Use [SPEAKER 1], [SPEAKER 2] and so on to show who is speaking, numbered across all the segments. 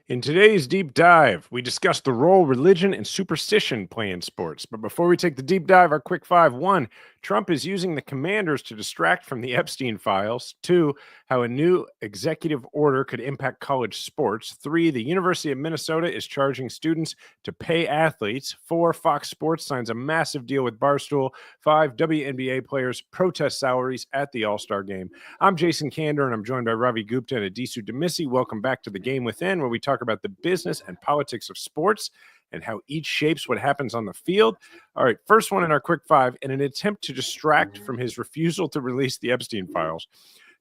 [SPEAKER 1] In today's deep dive, we discuss the role religion and superstition play in sports. But before we take the deep dive, our quick five: one, Trump is using the commanders to distract from the Epstein files. Two, how a new executive order could impact college sports. Three, the University of Minnesota is charging students to pay athletes. Four, Fox Sports signs a massive deal with Barstool. Five, WNBA players protest salaries at the All-Star game. I'm Jason Kander, and I'm joined by Ravi Gupta and Adisu Demisi. Welcome back to The Game Within, where we talk about the business and politics of sports and how each shapes what happens on the field. All right, first one in our quick five. In an attempt to distract from his refusal to release the Epstein files,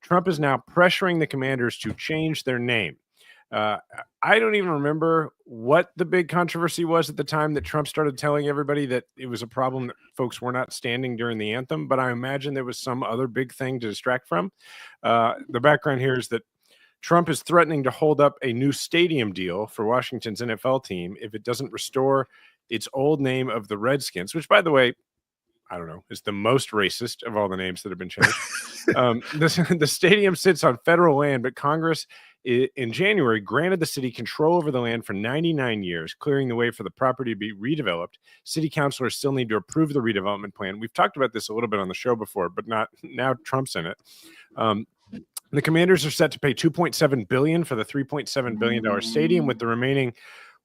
[SPEAKER 1] Trump is now pressuring the commanders to change their name. I don't even remember what the big controversy was at the time that Trump started telling everybody that it was a problem that folks were not standing during the anthem, but I imagine there was some other big thing to distract from. The background here is that Trump is threatening to hold up a new stadium deal for Washington's NFL team if it doesn't restore its old name of the Redskins, which, by the way, I don't know, is the most racist of all the names that have been changed. The stadium sits on federal land, but Congress in January granted the city control over the land for 99 years, clearing the way for the property to be redeveloped. City councilors still need to approve the redevelopment plan. We've talked about this a little bit on the show before, but not now. Trump's in it. The Commanders are set to pay $2.7 billion for the $3.7 billion stadium, with the remaining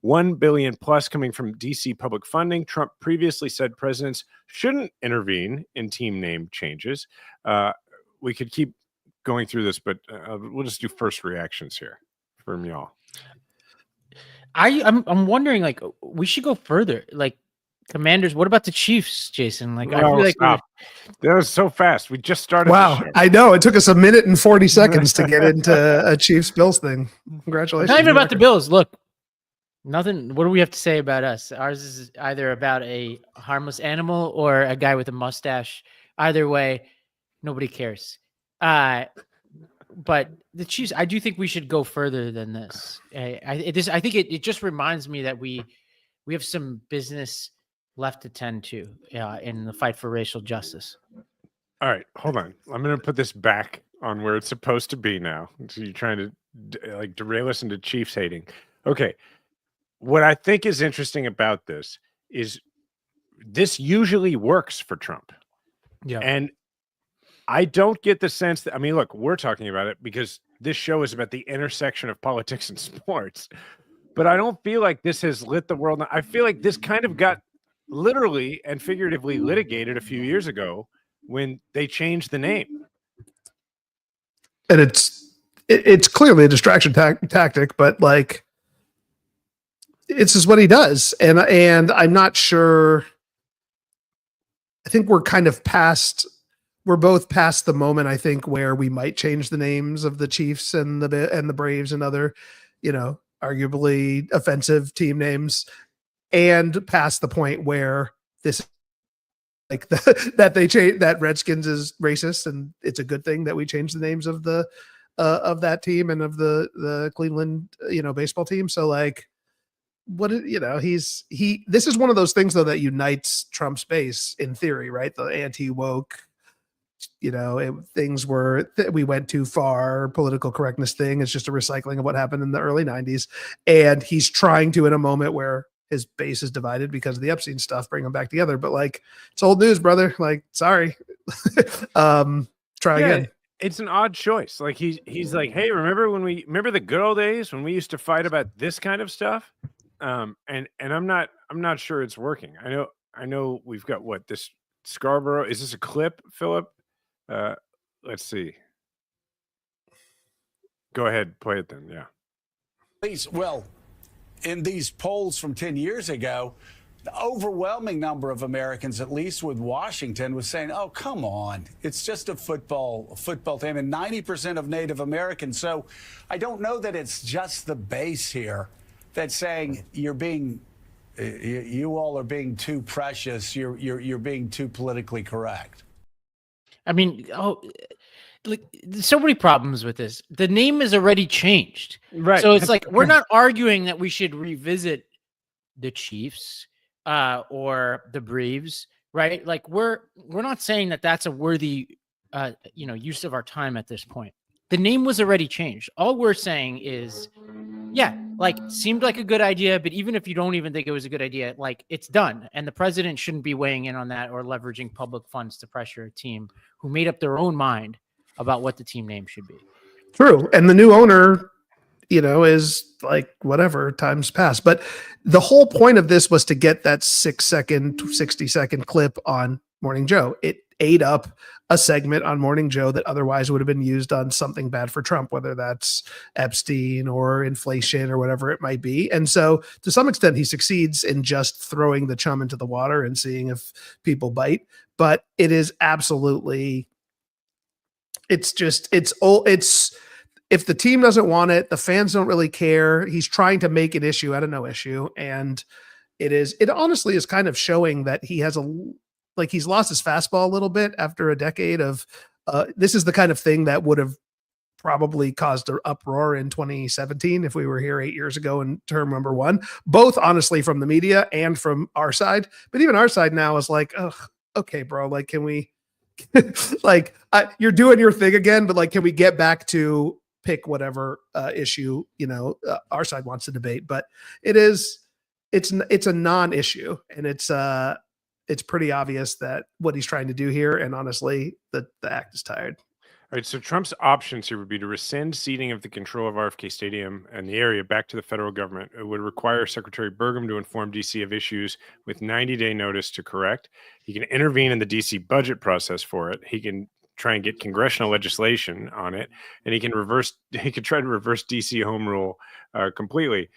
[SPEAKER 1] $1 billion plus coming from DC public funding. Trump previously said presidents shouldn't intervene in team name changes. We could keep going through this, but we'll just do first reactions here from y'all.
[SPEAKER 2] I'm wondering, like, we should go further. Like, Commanders, what about the Chiefs, Jason? Like, I feel like
[SPEAKER 1] stop. That was so fast. We just started.
[SPEAKER 3] Wow, I know. It took us 1 minute and 40 seconds to get into a Chiefs Bills thing. Congratulations.
[SPEAKER 2] Not even about the Bills. Look, nothing. What do we have to say about us? Ours is either about a harmless animal or a guy with a mustache. Either way, nobody cares. But the Chiefs, I do think we should go further than this. I think it just reminds me that we have some business left to tend to in the fight for racial justice.
[SPEAKER 1] All right, hold on. I'm going to put this back on where it's supposed to be now. So you're trying to derail us into Chiefs hating. Okay. What I think is interesting about this is this usually works for Trump.
[SPEAKER 2] Yeah.
[SPEAKER 1] And I don't get the sense that, I mean, look, we're talking about it because this show is about the intersection of politics and sports, but I don't feel like this has lit the world. I feel like this kind of got literally and figuratively litigated a few years ago when they changed the name.
[SPEAKER 3] And it's clearly a distraction tactic, but like, it's just what he does. And I'm not sure. I think we're both past the moment, I think, where we might change the names of the Chiefs and the Braves and other, arguably offensive team names, and past the point where this, like, that Redskins is racist, and it's a good thing that we change the names of the of that team and of the Cleveland baseball team. So like, this is one of those things though that unites Trump's base in theory, right? The anti-woke, things we went too far, political correctness thing. It's just a recycling of what happened in the early 90s. And he's trying to, in a moment where his base is divided because of the Epstein stuff, bring them back together. But like, it's old news, brother. Like, sorry. Try again.
[SPEAKER 1] It's an odd choice. Like he's like, hey, remember the good old days when we used to fight about this kind of stuff? And I'm not sure it's working. I know we've got this Scarborough. Is this a clip, Philip? Let's see. Go ahead, play it then. Yeah.
[SPEAKER 4] Well, in these polls from 10 years ago, the overwhelming number of Americans, at least with Washington, was saying, oh, come on, it's just a football team, and 90% of Native Americans. So I don't know that it's just the base here that's saying you all are being too precious, you're being too politically correct.
[SPEAKER 2] I mean, like, there's so many problems with this. The name is already changed.
[SPEAKER 1] Right.
[SPEAKER 2] So it's like, we're not arguing that we should revisit the Chiefs or the Braves, right? Like, we're not saying that that's a worthy use of our time at this point. The name was already changed. All we're saying is, yeah, like seemed like a good idea, but even if you don't even think it was a good idea, like it's done. And the president shouldn't be weighing in on that or leveraging public funds to pressure a team who made up their own mind about what the team name should be.
[SPEAKER 3] True. And the new owner, is like whatever, times pass. But the whole point of this was to get that 6-second, 60-second clip on Morning Joe. It ate up a segment on Morning Joe that otherwise would have been used on something bad for Trump, whether that's Epstein or inflation or whatever it might be. And so to some extent, he succeeds in just throwing the chum into the water and seeing if people bite. But it is absolutely, if the team doesn't want it, the fans don't really care. He's trying to make an issue out of no issue. And it honestly is kind of showing that he has he's lost his fastball a little bit after a decade of, this is the kind of thing that would have probably caused an uproar in 2017 if we were here 8 years ago in term number one, both honestly from the media and from our side. But even our side now is like, oh, okay, bro, like, can we, you're doing your thing again, but like, can we get back to pick whatever issue, our side wants to debate? But it's a non-issue, and it's pretty obvious that what he's trying to do here. And honestly, the act is tired.
[SPEAKER 1] All right, so Trump's options here would be to rescind ceding of the control of RFK Stadium and the area back to the federal government. It would require Secretary Burgum to inform D.C. of issues with 90-day notice to correct. He can intervene in the D.C. budget process for it. He can try and get congressional legislation on it, and he could try to reverse DC home rule completely.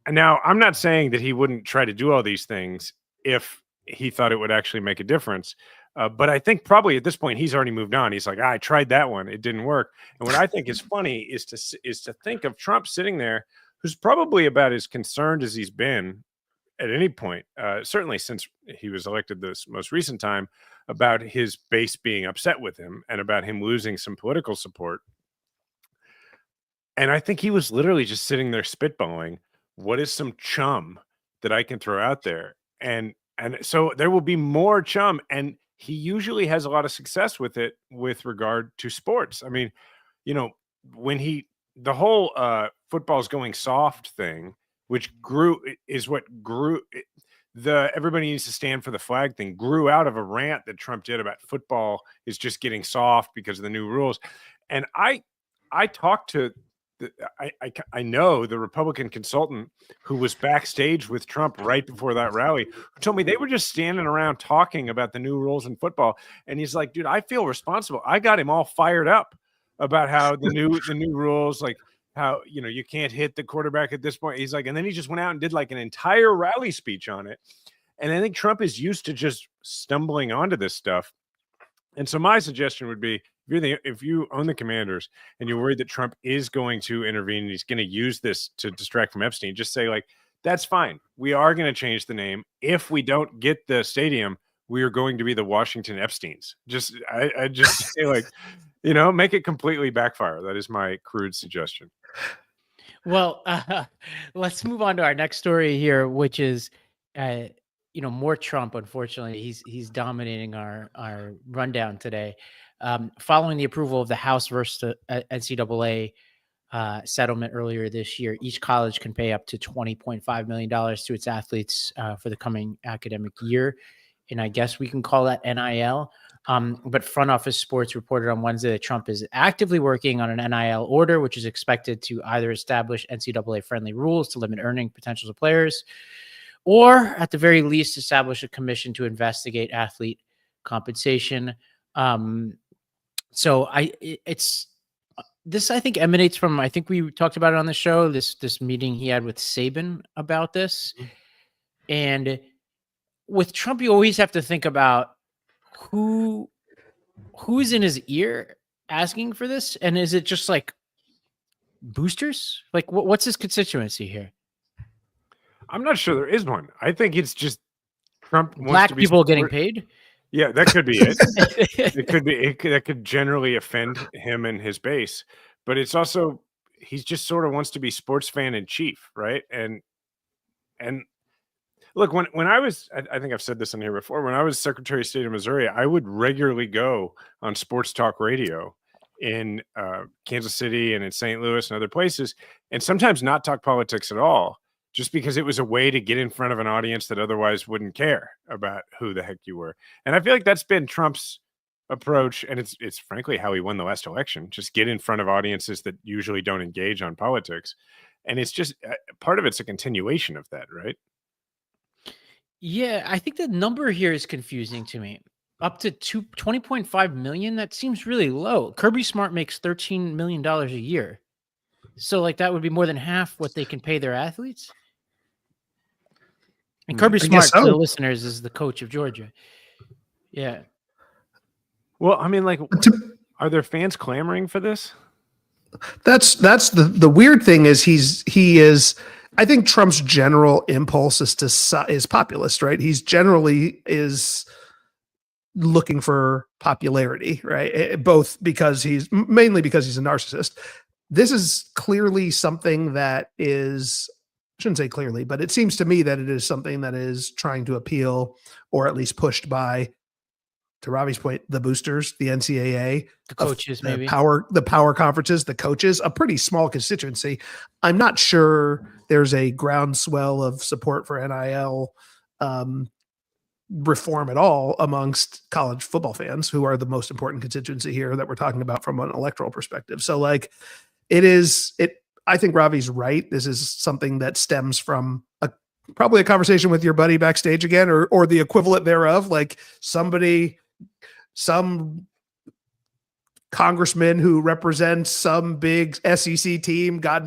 [SPEAKER 1] And now, I'm not saying that he wouldn't try to do all these things if he thought it would actually make a difference. But I think probably at this point, he's already moved on. He's like, I tried that one. It didn't work. And what I think is funny is to think of Trump sitting there, who's probably about as concerned as he's been at any point, certainly since he was elected this most recent time, about his base being upset with him and about him losing some political support. And I think he was literally just sitting there spitballing, what is some chum that I can throw out there? And so there will be more chum. And he usually has a lot of success with it with regard to sports. I mean, when the whole football's going soft thing, which grew everybody needs to stand for the flag thing, grew out of a rant that Trump did about football is just getting soft because of the new rules. And I talked to I know the Republican consultant who was backstage with Trump right before that rally, who told me they were just standing around talking about the new rules in football. And he's like, dude, I feel responsible. I got him all fired up about how the new rules, like how, you can't hit the quarterback at this point. He's like, and then he just went out and did like an entire rally speech on it. And I think Trump is used to just stumbling onto this stuff. And so my suggestion would be, if you own the Commanders and you're worried that Trump is going to intervene and he's going to use this to distract from Epstein, just say, like, that's fine. We are going to change the name. If we don't get the stadium, we are going to be the Washington Epsteins. I just say, like, make it completely backfire. That is my crude suggestion.
[SPEAKER 2] Well, let's move on to our next story here, which is, more Trump. Unfortunately, he's dominating our rundown today. Following the approval of the House versus NCAA settlement earlier this year, each college can pay up to $20.5 million to its athletes for the coming academic year. And I guess we can call that NIL. But Front Office Sports reported on Wednesday that Trump is actively working on an NIL order, which is expected to either establish NCAA-friendly rules to limit earning potentials of players, or at the very least establish a commission to investigate athlete compensation. So this I think emanates from, I think we talked about it on the show, this meeting he had with Saban about this. Mm-hmm. And with Trump, you always have to think about who's in his ear asking for this. And is it just like boosters? Like what's his constituency here?
[SPEAKER 1] I'm not sure there is one. I think it's just Trump wants
[SPEAKER 2] black
[SPEAKER 1] to be
[SPEAKER 2] people getting paid.
[SPEAKER 1] Yeah, that could be it. That could generally offend him and his base, but it's also, he's just sort of wants to be sports fan in chief, right? And look, when I was, I think I've said this on here before, when I was Secretary of State of Missouri, I would regularly go on sports talk radio in Kansas City and in St. Louis and other places, and sometimes not talk politics at all, just because it was a way to get in front of an audience that otherwise wouldn't care about who the heck you were. And I feel like that's been Trump's approach, and it's frankly how he won the last election. Just get in front of audiences that usually don't engage on politics, and it's just part of it's a continuation of that, right?
[SPEAKER 2] Yeah, I think the number here is confusing to me. Up to 20.5 million, that seems really low. Kirby Smart makes $13 million a year. So like that would be more than half what they can pay their athletes. And Kirby
[SPEAKER 3] I
[SPEAKER 2] Smart,
[SPEAKER 3] guess so.
[SPEAKER 2] to the listeners, is the coach of Georgia. Yeah.
[SPEAKER 1] Well, I mean, like,
[SPEAKER 3] To-
[SPEAKER 1] are there fans clamoring for this?
[SPEAKER 3] That's the weird thing is he is. I think Trump's general impulse is populist, right? He's generally is looking for popularity, right? Both mainly because he's a narcissist. This is clearly something that is, I shouldn't say clearly, but it seems to me that it is something that is trying to appeal, or at least pushed by, to Robbie's point, the boosters, the NCAA,
[SPEAKER 2] The coaches, maybe.
[SPEAKER 3] the power conferences, the coaches, a pretty small constituency. I'm not sure there's a groundswell of support for NIL reform at all amongst college football fans, who are the most important constituency here that we're talking about from an electoral perspective. So like I think Ravi's right. This is something that stems from probably a conversation with your buddy backstage again, or the equivalent thereof, like some congressman who represents some big SEC team got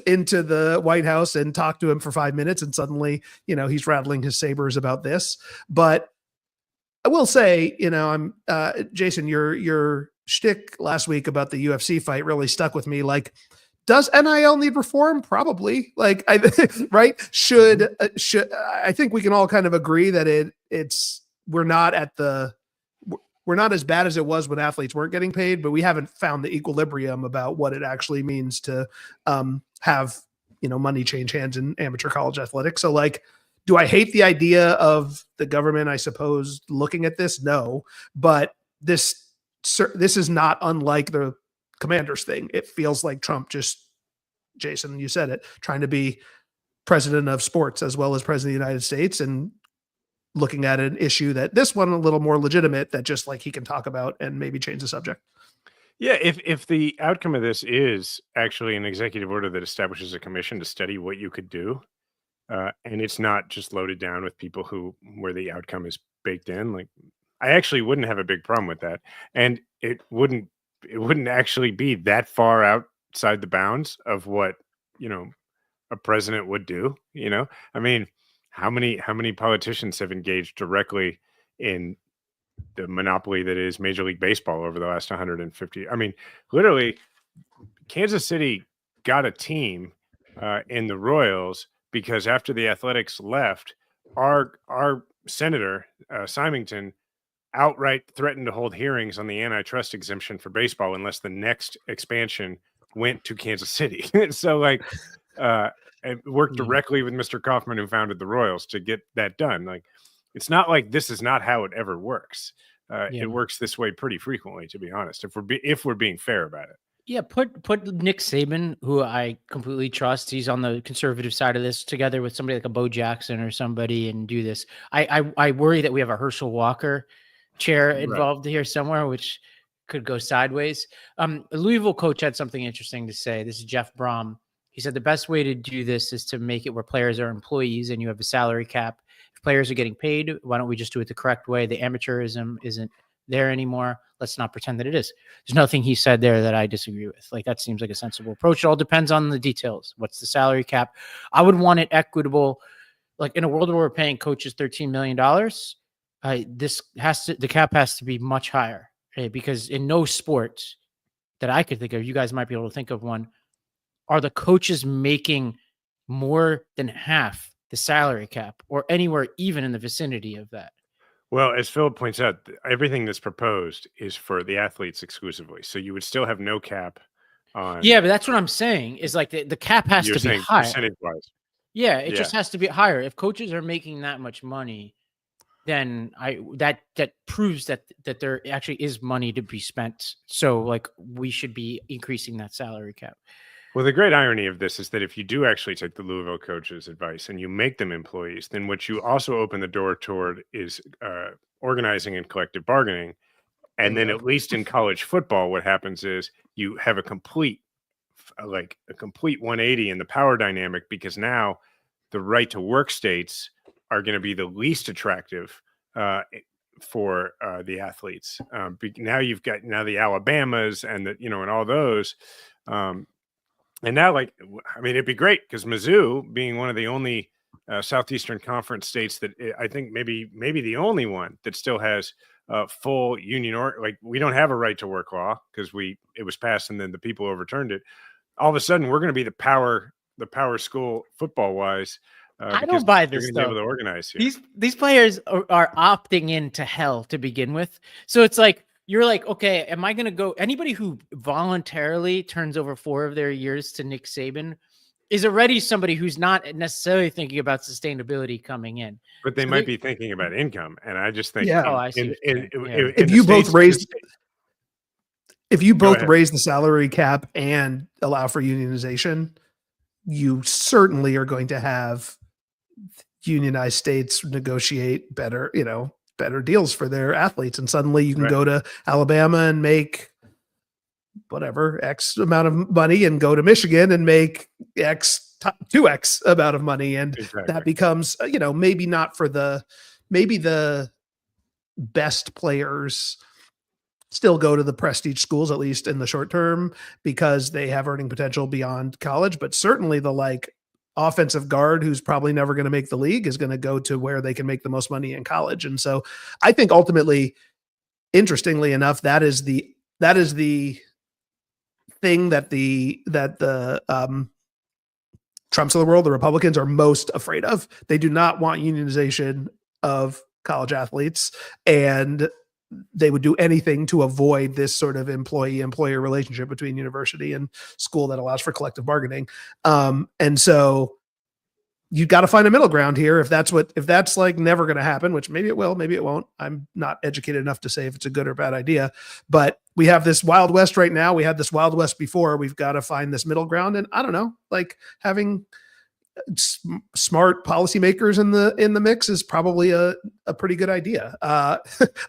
[SPEAKER 3] into the White House and talked to him for 5 minutes, and suddenly, he's rattling his sabers about this. But I will say, I'm Jason, your shtick last week about the UFC fight really stuck with me. Like, does NIL need reform? Probably. Like, right? Should I think we can all kind of agree that we're not as bad as it was when athletes weren't getting paid, but we haven't found the equilibrium about what it actually means to have, money change hands in amateur college athletics. So like, do I hate the idea of the government, I suppose, looking at this? No, but this is not unlike the Commanders thing. It feels like Trump just, Jason, you said it, trying to be president of sports as well as president of the United States, and looking at an issue that this one a little more legitimate, that just like he can talk about and maybe change the subject.
[SPEAKER 1] Yeah, if the outcome of this is actually an executive order that establishes a commission to study what you could do, and it's not just loaded down with people where the outcome is baked in, like, I actually wouldn't have a big problem with that, and it wouldn't actually be that far outside the bounds of what a president would do. I mean, how many politicians have engaged directly in the monopoly that is Major League Baseball over the last 150? I mean, literally, Kansas City got a team in the Royals because after the Athletics left, our senator Symington outright threatened to hold hearings on the antitrust exemption for baseball unless the next expansion went to Kansas City. So like, and worked directly with Mr. Kaufman, who founded the Royals, to get that done. Like, it's not like this is not how it ever works. It works this way pretty frequently, to be honest, if we're being fair about it.
[SPEAKER 2] Yeah, put Nick Saban, who I completely trust, he's on the conservative side of this, together with somebody like a Bo Jackson or somebody, and do this. I worry that we have a Herschel Walker chair involved here somewhere, which could go sideways. A Louisville coach had something interesting to say. This is Jeff Brom. He said the best way to do this is to make it where players are employees and you have a salary cap. If players are getting paid, why don't we just do it the correct way? The amateurism isn't there anymore. Let's not pretend that it is. There's nothing he said there that I disagree with. Like, that seems like a sensible approach. It all depends on the details. What's the salary cap? I would want it equitable. Like, in a world where we're paying coaches $13 million, the cap has to be much higher, right? Because in no sport that I could think of, you guys might be able to think of one, are the coaches making more than half the salary cap, or anywhere even in the vicinity of that?
[SPEAKER 1] Well, as Philip points out, everything that's proposed is for the athletes exclusively. So you would still have no cap on.
[SPEAKER 2] Yeah, but that's what I'm saying, is like the cap has to be higher.
[SPEAKER 1] Percentage-wise.
[SPEAKER 2] Yeah, it just has to be higher. If coaches are making that much money, then that proves that there actually is money to be spent. So like we should be increasing that salary cap.
[SPEAKER 1] Well, the great irony of this is that if you do actually take the Louisville coach's advice and you make them employees, then what you also open the door toward is organizing and collective bargaining. And then at least in college football, what happens is you have a complete 180 in the power dynamic, because now the right to work states are going to be the least attractive for the athletes. Now you've got the Alabamas and and all those. And now, it'd be great because Mizzou, being one of the only Southeastern Conference states that I think maybe the only one that still has full union, or we don't have a right to work law because it was passed and then the people overturned it. All of a sudden, we're going to be the power school football wise.
[SPEAKER 2] I don't buy this
[SPEAKER 1] though. Be able
[SPEAKER 2] though.
[SPEAKER 1] to organize here.
[SPEAKER 2] These players are opting into hell to begin with, so it's like. You're like, okay, am I going to go? Anybody who voluntarily turns over 4 of their years to Nick Saban is already somebody who's not necessarily thinking about sustainability coming in.
[SPEAKER 1] But they might be thinking about income. And I just think,
[SPEAKER 2] I see.
[SPEAKER 3] If you both raise the salary cap and allow for unionization, you certainly are going to have unionized states negotiate better deals for their athletes. And suddenly you can go to Alabama and make whatever X amount of money and go to Michigan and make 2X amount of money. And that becomes, maybe not for maybe the best players still go to the prestige schools, at least in the short term, because they have earning potential beyond college. But certainly the offensive guard who's probably never going to make the league is going to go to where they can make the most money in college. And so I think ultimately, interestingly enough, that is the thing that the Trumps of the world, the Republicans, are most afraid of. They do not want unionization of college athletes, and they would do anything to avoid this sort of employee-employer relationship between university and school that allows for collective bargaining. And so you've got to find a middle ground here. If that's never going to happen, which maybe it will, maybe it won't. I'm not educated enough to say if it's a good or bad idea, but we have this Wild West right now. We had this Wild West before. We've got to find this middle ground. And I don't know, having smart policymakers in the mix is probably a pretty good idea.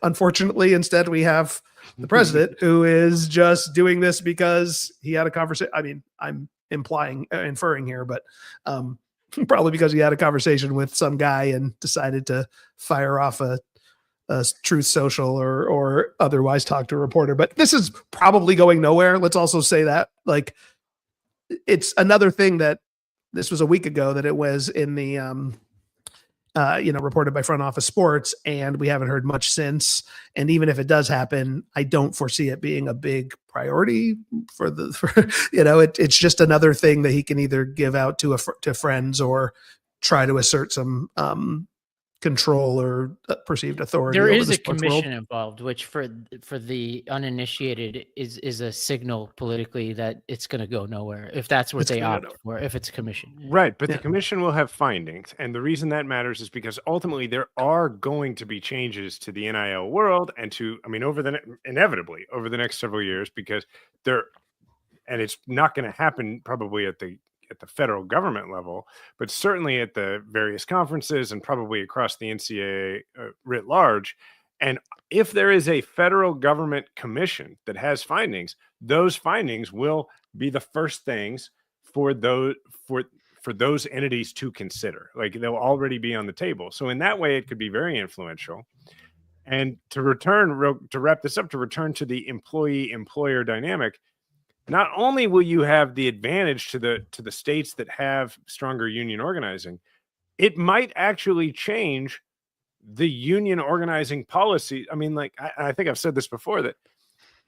[SPEAKER 3] Unfortunately, instead we have the president who is just doing this because he had a conversation. I mean, I'm inferring here, but probably because he had a conversation with some guy and decided to fire off a Truth Social or otherwise talk to a reporter. But this is probably going nowhere. Let's also say that it's another thing that this was a week ago that it was in the, reported by Front Office Sports, and we haven't heard much since. And even if it does happen, I don't foresee it being a big priority it's just another thing that he can either give out to friends or try to assert some control or perceived authority.
[SPEAKER 2] There is a commission involved, which for the uninitiated is a signal politically that it's going to go nowhere if that's what they opt for, if it's a commission.
[SPEAKER 1] Right, but the commission will have findings, and the reason that matters is because ultimately there are going to be changes to the NIL world and inevitably over the next several years, because it's not going to happen probably at the federal government level, but certainly at the various conferences and probably across the NCAA writ large. And if there is a federal government commission that has findings, those findings will be the first things for those entities to consider. They'll already be on the table. So in that way, it could be very influential. And to wrap this up, to return to the employee-employer dynamic, not only will you have the advantage to the states that have stronger union organizing, it might actually change the union organizing policy. I mean, I think I've said this before, that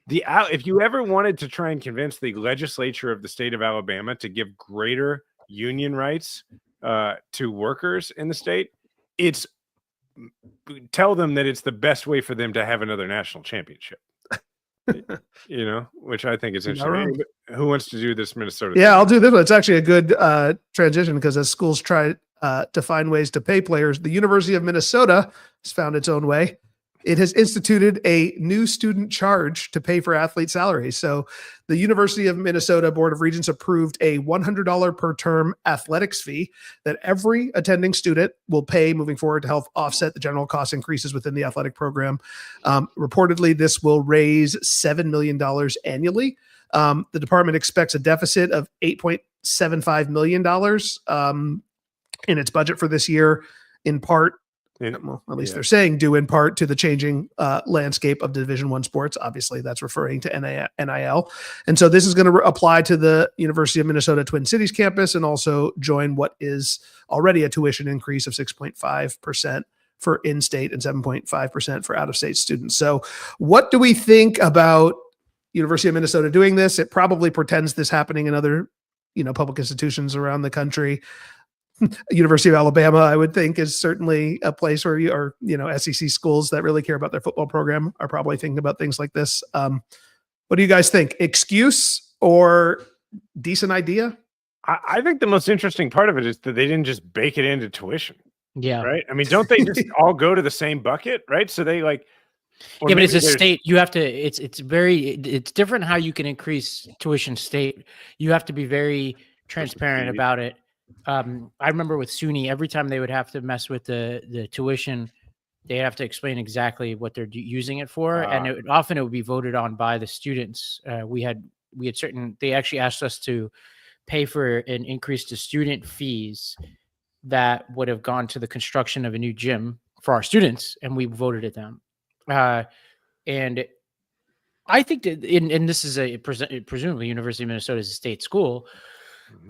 [SPEAKER 1] if you ever wanted to try and convince the legislature of the state of Alabama to give greater union rights to workers in the state, it's tell them that it's the best way for them to have another national championship. Which I think is interesting. Who wants to do this Minnesota thing?
[SPEAKER 3] I'll do this one. It's actually a good transition, because as schools try to find ways to pay players. The University of Minnesota has found its own way. It has instituted a new student charge to pay for athlete salaries. So the University of Minnesota Board of Regents approved a $100 per term athletics fee that every attending student will pay moving forward to help offset the general cost increases within the athletic program. Reportedly, this will raise $7 million annually. The department expects a deficit of $8.75 million in its budget for this year, in part, well, at least they're saying due in part to the changing landscape of Division I sports. Obviously, that's referring to NIL. And so this is going to apply to the University of Minnesota Twin Cities campus and also join what is already a tuition increase of 6.5% for in-state and 7.5% for out-of-state students. So what do we think about University of Minnesota doing this? It probably pretends this happening in other, public institutions around the country. University of Alabama, I would think, is certainly a place where SEC schools that really care about their football program are probably thinking about things like this. What do you guys think? Excuse or decent idea?
[SPEAKER 1] I think the most interesting part of it is that they didn't just bake it into tuition.
[SPEAKER 2] Yeah.
[SPEAKER 1] Right. I mean, don't they just all go to the same bucket? Right. So they but
[SPEAKER 2] it's a state. You have to, it's different how you can increase tuition state. You have to be very transparent about it. I remember with SUNY, every time they would have to mess with the tuition, they have to explain exactly what they're using it for. And often it would be voted on by the students. We had they actually asked us to pay for an increase to student fees that would have gone to the construction of a new gym for our students. And we voted it down. And I think that, and this is presumably University of Minnesota is a state school.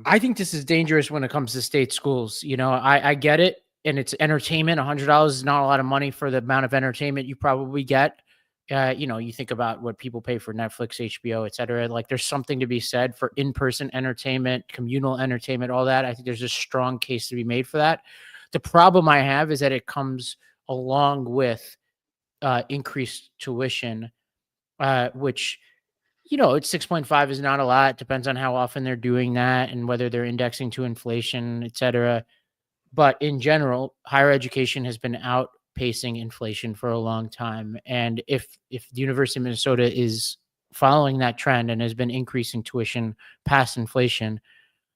[SPEAKER 2] I think this is dangerous when it comes to state schools. I get it. And it's entertainment. $100 is not a lot of money for the amount of entertainment you probably get. You think about what people pay for Netflix, HBO, et cetera. Like there's something to be said for in-person entertainment, communal entertainment, all that. I think there's a strong case to be made for that. The problem I have is that it comes along with increased tuition, which, it's 6.5 is not a lot. It depends on how often they're doing that and whether they're indexing to inflation, et cetera. But in general, higher education has been outpacing inflation for a long time. And if the University of Minnesota is following that trend and has been increasing tuition past inflation,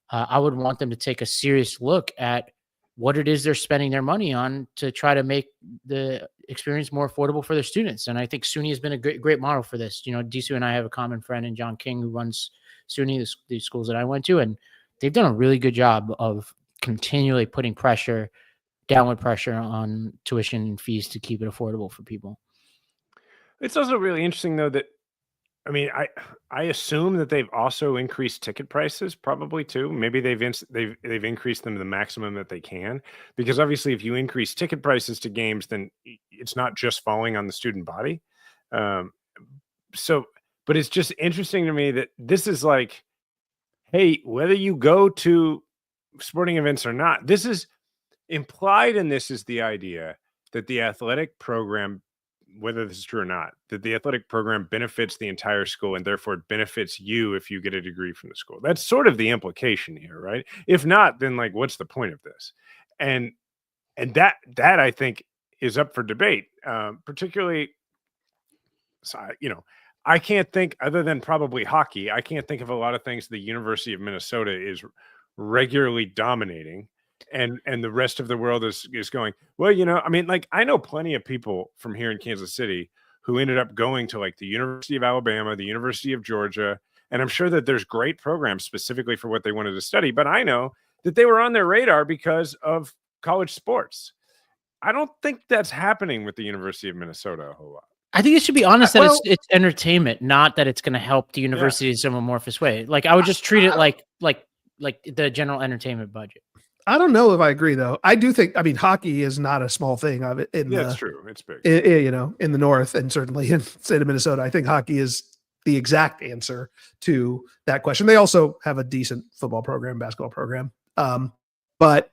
[SPEAKER 2] I would want them to take a serious look at what it is they're spending their money on to try to make the experience more affordable for their students. And I think SUNY has been a great model for this. Disu and I have a common friend in John King who runs SUNY, the schools that I went to, and they've done a really good job of continually putting downward pressure on tuition and fees to keep it affordable for people.
[SPEAKER 1] It's also really interesting though that, I assume that they've also increased ticket prices probably too. Maybe they've increased them to the maximum that they can, because obviously if you increase ticket prices to games, then it's not just falling on the student body. But it's just interesting to me that this is like, hey, whether you go to sporting events or not, this is implied in this is the idea that the athletic program, whether this is true or not, that the athletic program benefits the entire school and therefore it benefits you if you get a degree from the school. That's sort of the implication here, right? If not, then what's the point of this? And that I think is up for debate, particularly, I can't think, other than probably hockey, I can't think of a lot of things the University of Minnesota is regularly dominating. And the rest of the world is going, well, I know plenty of people from here in Kansas City who ended up going to the University of Alabama, the University of Georgia. And I'm sure that there's great programs specifically for what they wanted to study. But I know that they were on their radar because of college sports. I don't think that's happening with the University of Minnesota a whole lot.
[SPEAKER 2] I think it should be honest that it's entertainment, not that it's going to help the university in some amorphous way. I would just treat it like the general entertainment budget.
[SPEAKER 3] I don't know if I agree though. I do think, hockey is not a small thing of it.
[SPEAKER 1] It's true. It's big.
[SPEAKER 3] In the North and certainly in the state of Minnesota, I think hockey is the exact answer to that question. They also have a decent football program, basketball program. But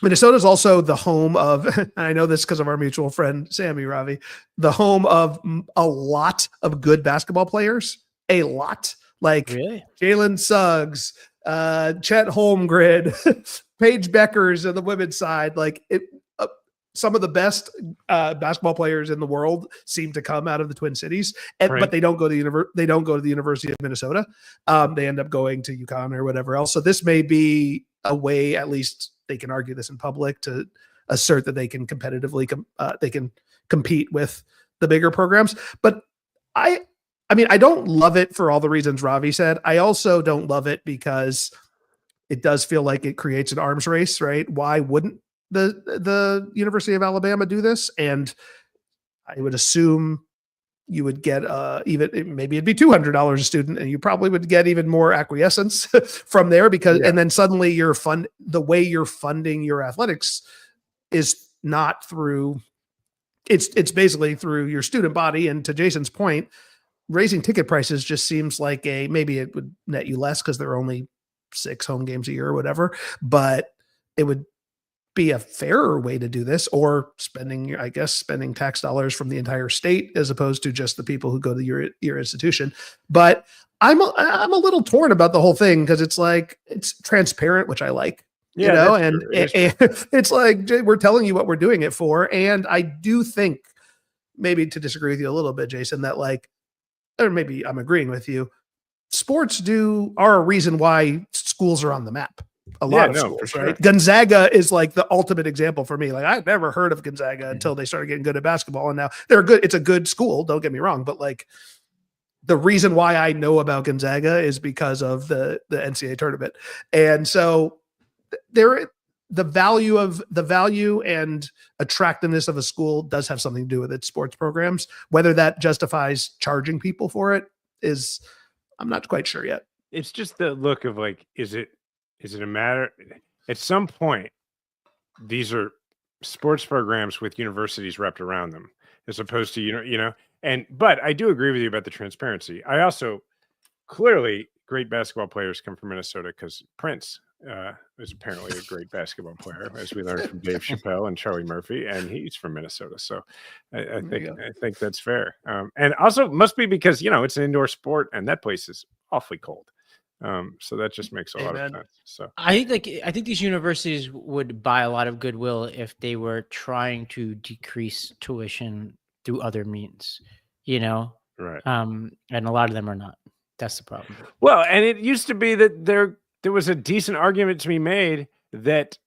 [SPEAKER 3] Minnesota is also the home of, and I know this because of our mutual friend, Sammy Ravi, the home of a lot of good basketball players, a lot. Jalen Suggs, Chet Holmgren, Paige Beckers and the women's side, like some of the best basketball players in the world seem to come out of the Twin Cities, but they don't go to the University of Minnesota. They end up going to UConn or whatever else. So this may be a way, at least they can argue this in public, to assert that they can competitively compete with the bigger programs. But I mean, I don't love it for all the reasons Ravi said. I also don't love it because it does feel like it creates an arms race, right? Why wouldn't the University of Alabama do this? And I would assume you would get even maybe it'd be $200 a student, and you probably would get even more acquiescence from there and then suddenly the way you're funding your athletics is not through it's basically through your student body. And to Jason's point, raising ticket prices just seems like maybe it would net you less because there are only 6 home games a year or whatever, but it would be a fairer way to do this, or spending tax dollars from the entire state as opposed to just the people who go to your institution. But I'm a little torn about the whole thing because it's like it's transparent, which I like. And it's like we're telling you what we're doing it for. And I do think, maybe to disagree with you a little bit, Jason, that or maybe I'm agreeing with you, sports are a reason why schools are on the map. A lot of schools, right? Sure. Gonzaga is like the ultimate example for me. Like, I've never heard of Gonzaga until they started getting good at basketball, and now they're good. It's a good school, don't get me wrong, but like the reason why I know about Gonzaga is because of the NCAA tournament. And so the value and attractiveness of a school does have something to do with its sports programs. Whether that justifies charging people for it I'm not quite sure yet.
[SPEAKER 1] It's just the look of like, is it a matter at some point, these are sports programs with universities wrapped around them, as opposed to, but I do agree with you about the transparency. I also clearly great basketball players come from Minnesota because Prince is apparently a great basketball player, as we learned from Dave Chappelle and Charlie Murphy, and he's from Minnesota. So I think that's fair. And also must be because, it's an indoor sport and that place is awfully cold. So that just makes a lot of sense. So
[SPEAKER 2] I think these universities would buy a lot of goodwill if they were trying to decrease tuition through other means,
[SPEAKER 1] right.
[SPEAKER 2] And a lot of them are not. That's the problem.
[SPEAKER 1] Well, and it used to be that there was a decent argument to be made that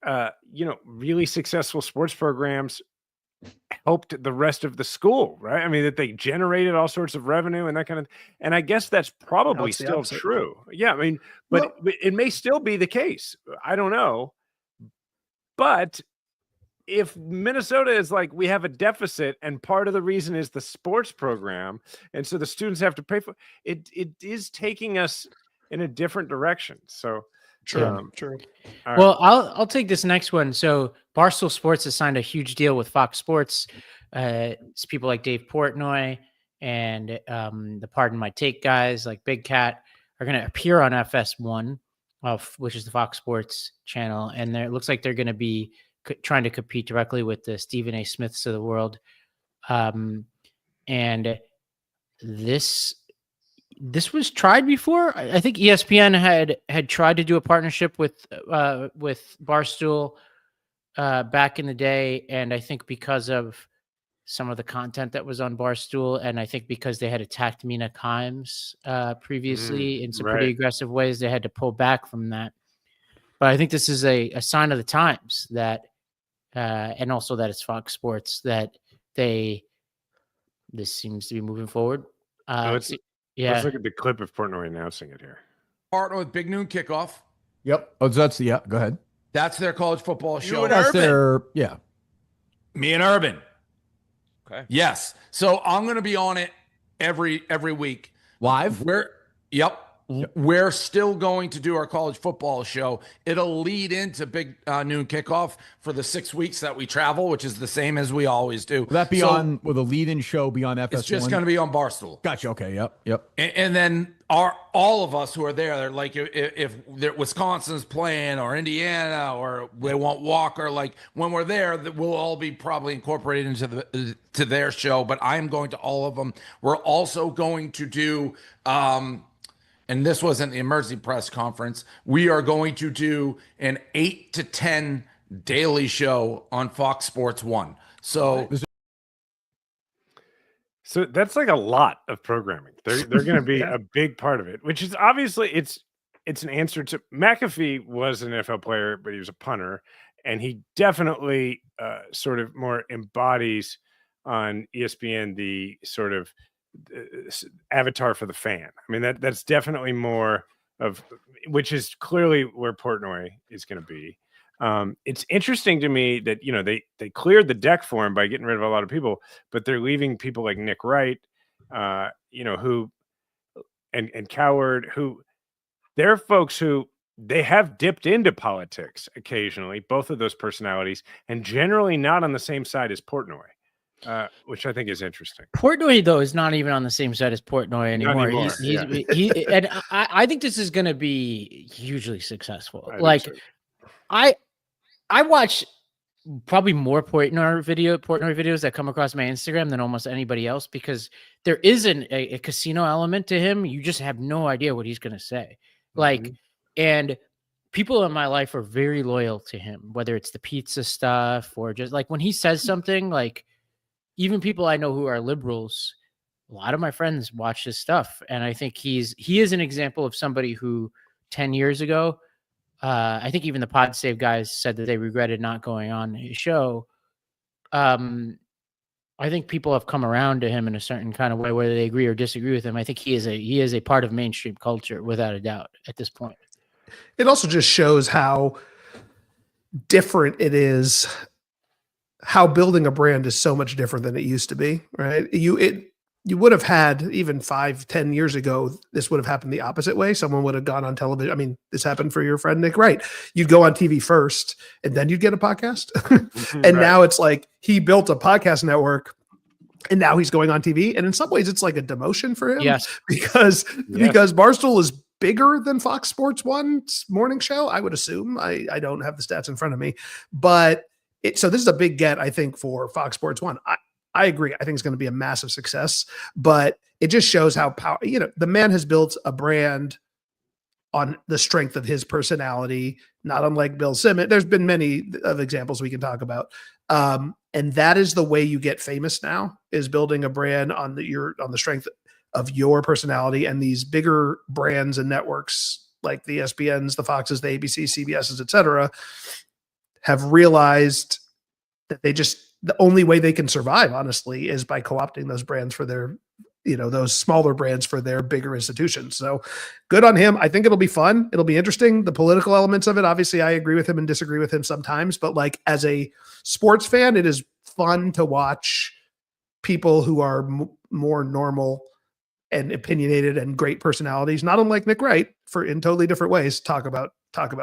[SPEAKER 1] really successful sports programs helped the rest of the school, right? I mean, that they generated all sorts of revenue and that kind of, and I guess that's probably still true. Yeah. I mean, but it may still be the case. I don't know. But if Minnesota is like, we have a deficit and part of the reason is the sports program, and so the students have to pay for it, it is taking us in a different direction. So
[SPEAKER 3] true.
[SPEAKER 1] Right.
[SPEAKER 2] Well, I'll take this next one. So Barstool Sports has signed a huge deal with Fox Sports. It's people like Dave Portnoy and the Pardon My Take guys like Big Cat are going to appear on FS1, which is the Fox Sports channel. And it looks like they're going to be trying to compete directly with the Stephen A. Smiths of the world. And this was tried before. I think ESPN had tried to do a partnership with Barstool back in the day, and I think because of some of the content that was on Barstool, and I think because they had attacked Mina Kimes previously in some pretty aggressive ways, they had to pull back from that. But I think this is a sign of the times that, and also that it's Fox Sports, that this seems to be moving forward.
[SPEAKER 1] Let's look at the clip of Portnoy announcing it here.
[SPEAKER 5] Partner with Big Noon Kickoff.
[SPEAKER 6] Yep. Oh, go ahead.
[SPEAKER 5] That's their college football show.
[SPEAKER 6] That's
[SPEAKER 5] Me and Urban.
[SPEAKER 4] Okay.
[SPEAKER 5] Yes. So I'm going to be on it every week.
[SPEAKER 6] Live?
[SPEAKER 5] We're still going to do our college football show. It'll lead into Big Noon Kickoff for the 6 weeks that we travel, which is the same as we always do.
[SPEAKER 6] Will that be will the lead-in show be on FS1?
[SPEAKER 5] It's just going to be on Barstool.
[SPEAKER 6] Gotcha. Okay. Yep.
[SPEAKER 5] And then all of us who are there, like if Wisconsin's playing or Indiana or they want Walker, like when we're there, we'll all be probably incorporated into to their show. But I'm going to all of them. We're also going to do. and this wasn't the emergency press conference, we are going to do an 8 to 10 daily show on Fox Sports 1. So
[SPEAKER 1] So that's like a lot of programming. They're going to be
[SPEAKER 3] Yeah.
[SPEAKER 1] a big part of it, which is obviously it's an answer to McAfee was an NFL player, but he was a punter, and he definitely sort of more embodies on ESPN the sort of avatar for the fan. I mean that's definitely more of, which is clearly where Portnoy is going to be. It's interesting to me that they cleared the deck for him by getting rid of a lot of people, but they're leaving people like Nick Wright, who and Coward, who they're folks who they have dipped into politics occasionally, both of those personalities, and generally not on the same side as Portnoy, which I think is interesting.
[SPEAKER 2] Portnoy, though, is not even on the same side as Portnoy anymore.
[SPEAKER 1] anymore,
[SPEAKER 2] And I think this is going to be hugely successful.
[SPEAKER 1] I think
[SPEAKER 2] Like,
[SPEAKER 1] so.
[SPEAKER 2] I watch probably more Portnoy videos that come across my Instagram than almost anybody else, because there isn't a casino element to him. You just have no idea what he's going to say. Like, and people in my life are very loyal to him, whether it's the pizza stuff or just like when he says something, like even people I know who are liberals, a lot of my friends watch his stuff. And I think he is an example of somebody who 10 years ago, I think even the Pod Save guys said that they regretted not going on his show. I think people have come around to him in a certain kind of way, whether they agree or disagree with him. I think he is a part of mainstream culture without a doubt at this point.
[SPEAKER 3] It also just shows how different it is, how building a brand is so much different than it used to be, right? You would have had, even 5-10 years ago, this would have happened the opposite way. Someone would have gone on television. I mean, this happened for your friend Nick Wright. You'd go on TV first and then you'd get a podcast. And now it's like he built a podcast network and now he's going on TV. And in some ways it's like a demotion for him.
[SPEAKER 2] Yes.
[SPEAKER 3] Because Barstool is bigger than Fox Sports 1's morning show, I would assume. I don't have the stats in front of me, but so this is a big get, I think, for Fox Sports 1. I agree. I think it's going to be a massive success, but it just shows how the man has built a brand on the strength of his personality, not unlike Bill Simmons. There's been many of examples we can talk about. And that is the way you get famous now, is building a brand on the strength of your personality. And these bigger brands and networks like the ESPNs, the Foxes, the ABC, CBSs, et cetera, have realized that the only way they can survive, honestly, is by co-opting those brands for their, those smaller brands for their bigger institutions. So good on him. I think it'll be fun. It'll be interesting. The political elements of it, obviously I agree with him and disagree with him sometimes, but like as a sports fan, it is fun to watch people who are more normal and opinionated and great personalities, not unlike Nick Wright, in totally different ways, talk about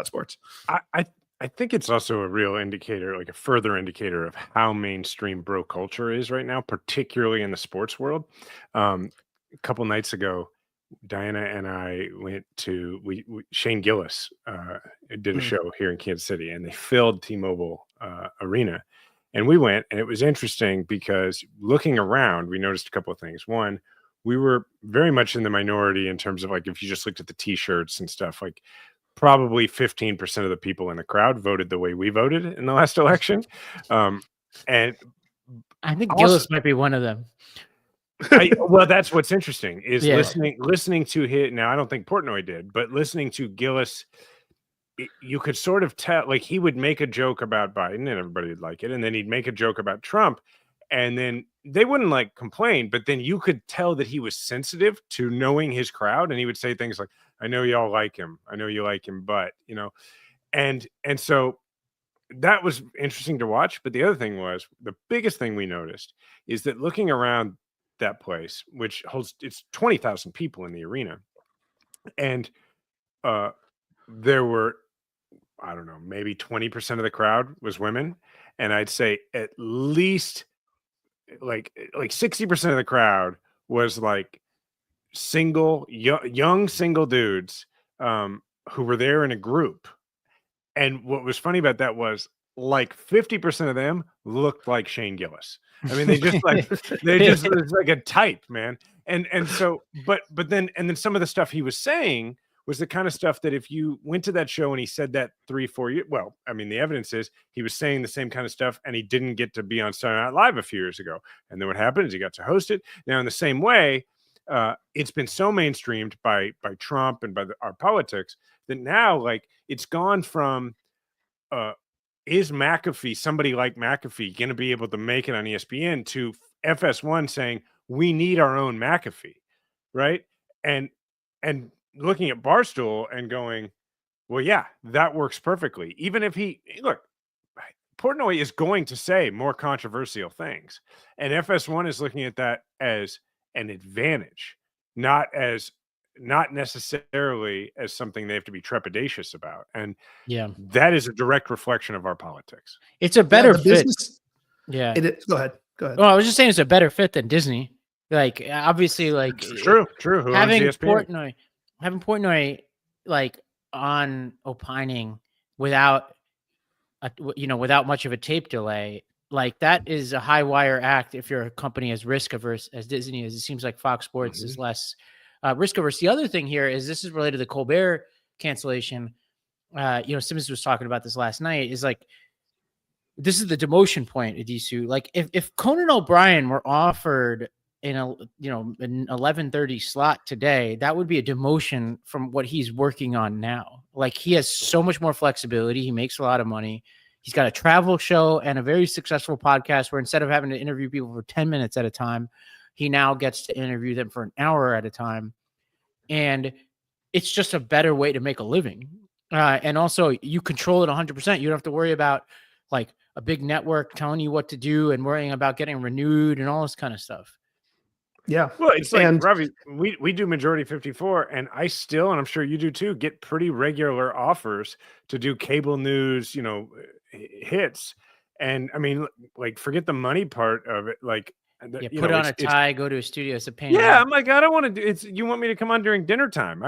[SPEAKER 3] sports.
[SPEAKER 1] I think it's also a real indicator, like a further indicator of how mainstream bro culture is right now, particularly in the sports world. A couple nights ago, Diana and I went to Shane Gillis did a show here in Kansas City, and they filled T-Mobile Arena. And we went, and it was interesting because looking around, we noticed a couple of things. One, we were very much in the minority in terms of like, if you just looked at the T-shirts and stuff, like probably 15% of the people in the crowd voted the way we voted in the last election. And
[SPEAKER 2] I think Gillis might be one of them.
[SPEAKER 1] Well, that's what's interesting is
[SPEAKER 2] Yeah.
[SPEAKER 1] listening to him. Now, I don't think Portnoy did, but listening to Gillis, you could sort of tell, like he would make a joke about Biden and everybody would like it. And then he'd make a joke about Trump and then they wouldn't like complain, but then you could tell that he was sensitive to knowing his crowd. And he would say things like, I know y'all like him. I know you like him, but and so that was interesting to watch. But the other thing was, the biggest thing we noticed is that looking around that place, which holds, it's 20,000 people in the arena. And there were, I don't know, maybe 20% of the crowd was women. And I'd say at least like 60% of the crowd was like young single dudes who were there in a group. And what was funny about that was like 50% of them looked like Shane Gillis. I mean, they just like it was like a type, man. and so, but then some of the stuff he was saying was the kind of stuff that if you went to that show and he said that 3-4 years, well, I mean, the evidence is he was saying the same kind of stuff and he didn't get to be on Saturday Night Live a few years ago. And then what happened is he got to host it. Now, in the same way, it's been so mainstreamed by Trump and by our politics that now, like, it's gone from is McAfee, somebody like McAfee, going to be able to make it on ESPN to FS1 saying we need our own McAfee, right? And looking at Barstool and going, well, yeah, that works perfectly. Even if Portnoy is going to say more controversial things, and FS1 is looking at that as an advantage, not necessarily as something they have to be trepidatious about. And
[SPEAKER 2] Yeah,
[SPEAKER 1] that is a direct reflection of our politics.
[SPEAKER 2] it's a better
[SPEAKER 3] the
[SPEAKER 2] fit.
[SPEAKER 3] business-
[SPEAKER 2] Yeah.
[SPEAKER 3] Go ahead.
[SPEAKER 2] Well, I was just saying it's a better fit than Disney. Like, obviously, like
[SPEAKER 1] True. Who owns
[SPEAKER 2] having
[SPEAKER 1] ESPN?
[SPEAKER 2] Portnoy like on opining without without much of a tape delay, like that is a high wire act. If you're a company as risk averse as Disney is, it seems like Fox Sports is less risk averse. The other thing here is this is related to the Colbert cancellation. Simmons was talking about this last night. Is like this is the demotion point, Adisu. Like if Conan O'Brien were offered in an 11:30 slot today, that would be a demotion from what he's working on now. Like he has so much more flexibility. He makes a lot of money. He's got a travel show and a very successful podcast where instead of having to interview people for 10 minutes at a time, he now gets to interview them for an hour at a time. And it's just a better way to make a living. And also you control it 100%. You don't have to worry about like a big network telling you what to do and worrying about getting renewed and all this kind of stuff.
[SPEAKER 3] Yeah.
[SPEAKER 1] Well, it's like,
[SPEAKER 3] And-
[SPEAKER 1] Ravi, we do Majority 54, and I still, and I'm sure you do too, get pretty regular offers to do cable news, hits. And I mean, like, forget the money part of it. Like,
[SPEAKER 2] Put on a tie, go to a studio. It's a pain.
[SPEAKER 1] Yeah, I'm like, I don't want to do it's. You want me to come on during dinner time?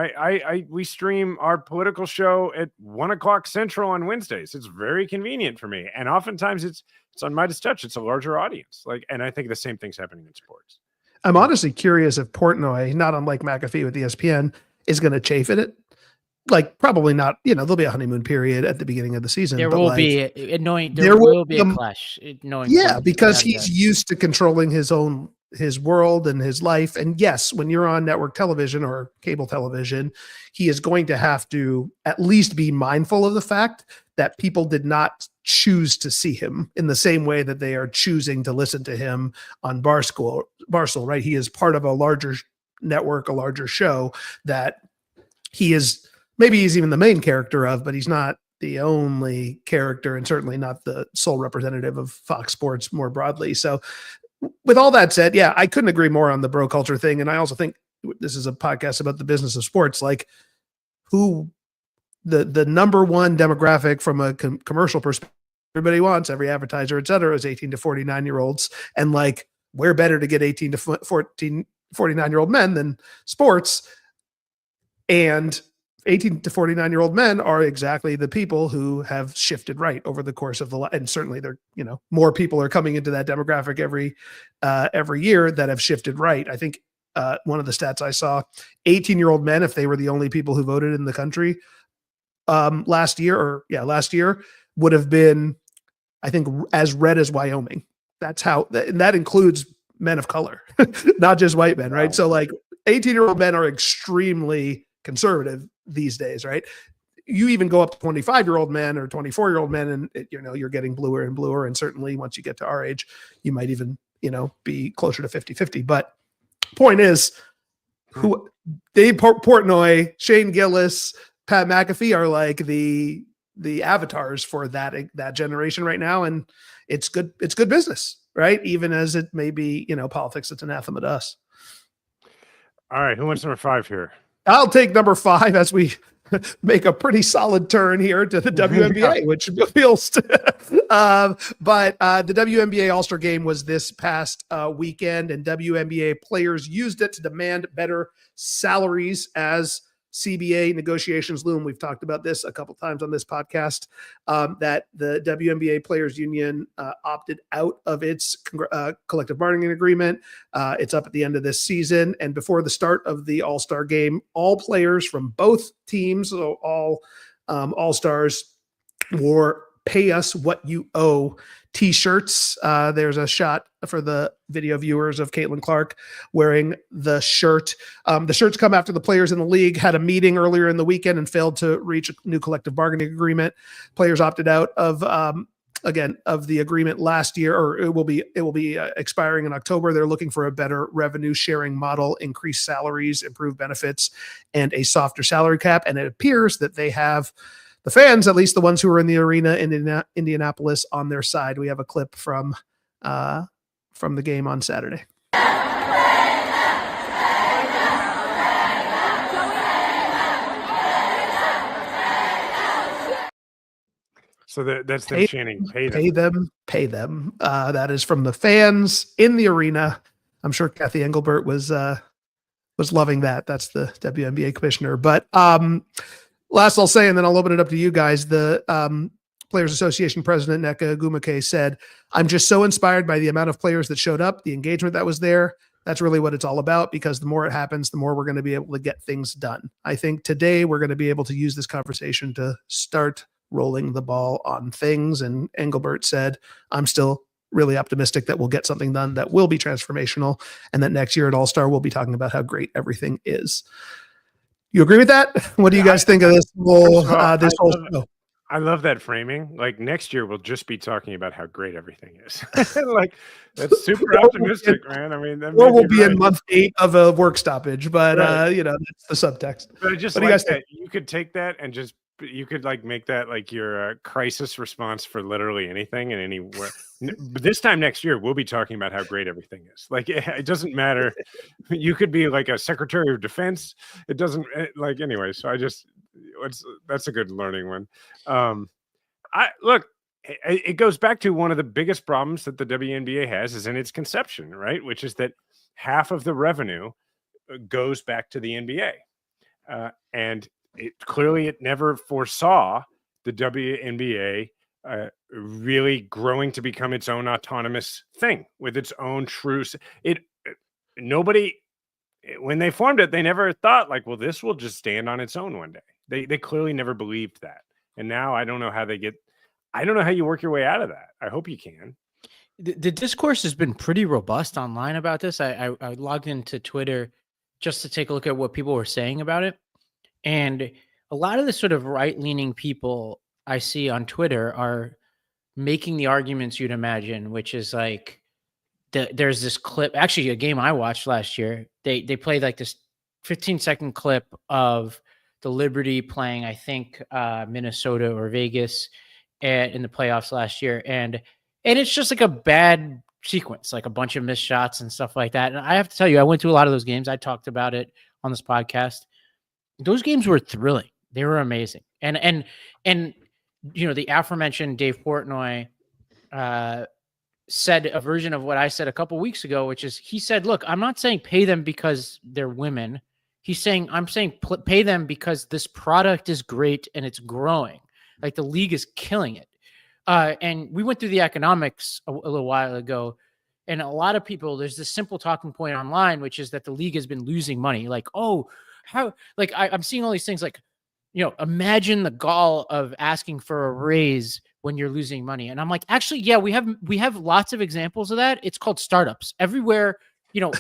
[SPEAKER 1] We stream our political show at 1:00 Central on Wednesdays. It's very convenient for me, and oftentimes it's on Midas Touch. It's a larger audience. Like, and I think the same thing's happening in sports.
[SPEAKER 3] I'm honestly curious if Portnoy, not unlike McAfee with ESPN, is going to chafe at it. Like, probably not. There'll be a honeymoon period at the beginning of the season.
[SPEAKER 2] There
[SPEAKER 3] but
[SPEAKER 2] will
[SPEAKER 3] like,
[SPEAKER 2] be annoying. There will be a clash.
[SPEAKER 3] Because he's used to controlling his world and his life. And yes, when you're on network television or cable television, he is going to have to at least be mindful of the fact that people did not choose to see him in the same way that they are choosing to listen to him on Barstool, right? He is part of a larger network, a larger show that maybe he's even the main character of, but he's not the only character and certainly not the sole representative of Fox Sports more broadly. So with all that said, yeah, I couldn't agree more on the bro culture thing. And I also think this is a podcast about the business of sports, like the number one demographic from a commercial perspective, everybody wants, every advertiser, et cetera, is 18 to 49-year-olds. And like, we're better to get 18 to 49-year-old men than sports. And 18 to 49-year-old men are exactly the people who have shifted right over the course of and certainly they're, more people are coming into that demographic every year that have shifted right. I think one of the stats I saw, 18-year-old men, if they were the only people who voted in the country last year, would have been, I think, as red as Wyoming. That's how, and that includes men of color, not just white men, right? Wow. So like 18-year-old men are extremely conservative these days, right? You even go up to 25-year-old men or 24-year-old men and you're getting bluer and bluer. And certainly once you get to our age, you might even, be closer to 50-50. But point is, Dave Portnoy, Shane Gillis, Pat McAfee are like the avatars for that generation right now. And it's good business, right? Even as it may be, politics, it's anathema to us.
[SPEAKER 1] All right. Who wants number 5 here?
[SPEAKER 3] I'll take number 5 as we make a pretty solid turn here to the WNBA, which feels, but the WNBA All-Star Game was this past weekend, and WNBA players used it to demand better salaries as CBA negotiations loom. We've talked about this a couple times on this podcast, that the WNBA Players Union opted out of its collective bargaining agreement. It's up at the end of this season. And before the start of the All-Star game, all players from both teams, so all All-Stars, wore "Pay Us What You Owe" t-shirts. There's a shot for the video viewers of Caitlin Clark wearing the shirt. The shirts come after the players in the league had a meeting earlier in the weekend and failed to reach a new collective bargaining agreement. Players opted out of the agreement last year, or it will be expiring in October. They're looking for a better revenue sharing model, increased salaries, improved benefits, and a softer salary cap. And it appears that they have the fans, at least the ones who are in the arena in Indianapolis, on their side. We have a clip from the game on Saturday.
[SPEAKER 1] So that's them chanting, "Pay them."
[SPEAKER 3] Pay them, pay them. That is from the fans in the arena. I'm sure Kathy Engelbert was loving that. That's the WNBA commissioner. But last I'll say, and then I'll open it up to you guys. The Players Association president, Nneka Agumake, said, "I'm just so inspired by the amount of players that showed up, the engagement that was there. That's really what it's all about, because the more it happens, the more we're going to be able to get things done. I think today we're going to be able to use this conversation to start rolling the ball on things." And Engelbert said, "I'm still really optimistic that we'll get something done that will be transformational, and that next year at All-Star we'll be talking about how great everything is." You agree with that? What do you guys think of this whole show?
[SPEAKER 1] I love that framing. Like, next year we'll just be talking about how great everything is. Like, that's super optimistic, man. I mean,
[SPEAKER 3] or we'll be in month 8 of a work stoppage, but
[SPEAKER 1] right.
[SPEAKER 3] That's the subtext.
[SPEAKER 1] But I just
[SPEAKER 3] what
[SPEAKER 1] like
[SPEAKER 3] do you guys
[SPEAKER 1] that
[SPEAKER 3] think?
[SPEAKER 1] you could take that and just you could like make that like your crisis response for literally anything and anywhere. But this time next year, we'll be talking about how great everything is. Like, it doesn't matter. You could be like a Secretary of Defense. It doesn't anyway. So that's a good learning one. It goes back to one of the biggest problems that the WNBA has is in its conception, right? Which is that half of the revenue goes back to the NBA. And it never foresaw the WNBA really growing to become its own autonomous thing with its own nobody, when they formed it, they never thought like, well, this will just stand on its own one day. They clearly never believed that. And now I don't know how you work your way out of that. I hope you can.
[SPEAKER 2] The discourse has been pretty robust online about this. I logged into Twitter just to take a look at what people were saying about it. And a lot of the sort of right-leaning people I see on Twitter are making the arguments you'd imagine, which is like there's this clip, actually a game I watched last year. They played like this 15-second clip of the Liberty playing, I think, Minnesota or Vegas in the playoffs last year. And it's just like a bad sequence, like a bunch of missed shots and stuff like that. And I have to tell you, I went to a lot of those games. I talked about it on this podcast. Those games were thrilling. They were amazing. And the aforementioned Dave Portnoy said a version of what I said a couple weeks ago, which is he said, look, I'm not saying pay them because they're women. I'm saying pay them because this product is great and it's growing. Like the league is killing it. And we went through the economics a little while ago, and a lot of people, there's this simple talking point online, which is that the league has been losing money. Like, oh, how, like I'm seeing all these things like, imagine the gall of asking for a raise when you're losing money. And I'm like, actually, yeah, we have lots of examples of that. It's called startups everywhere.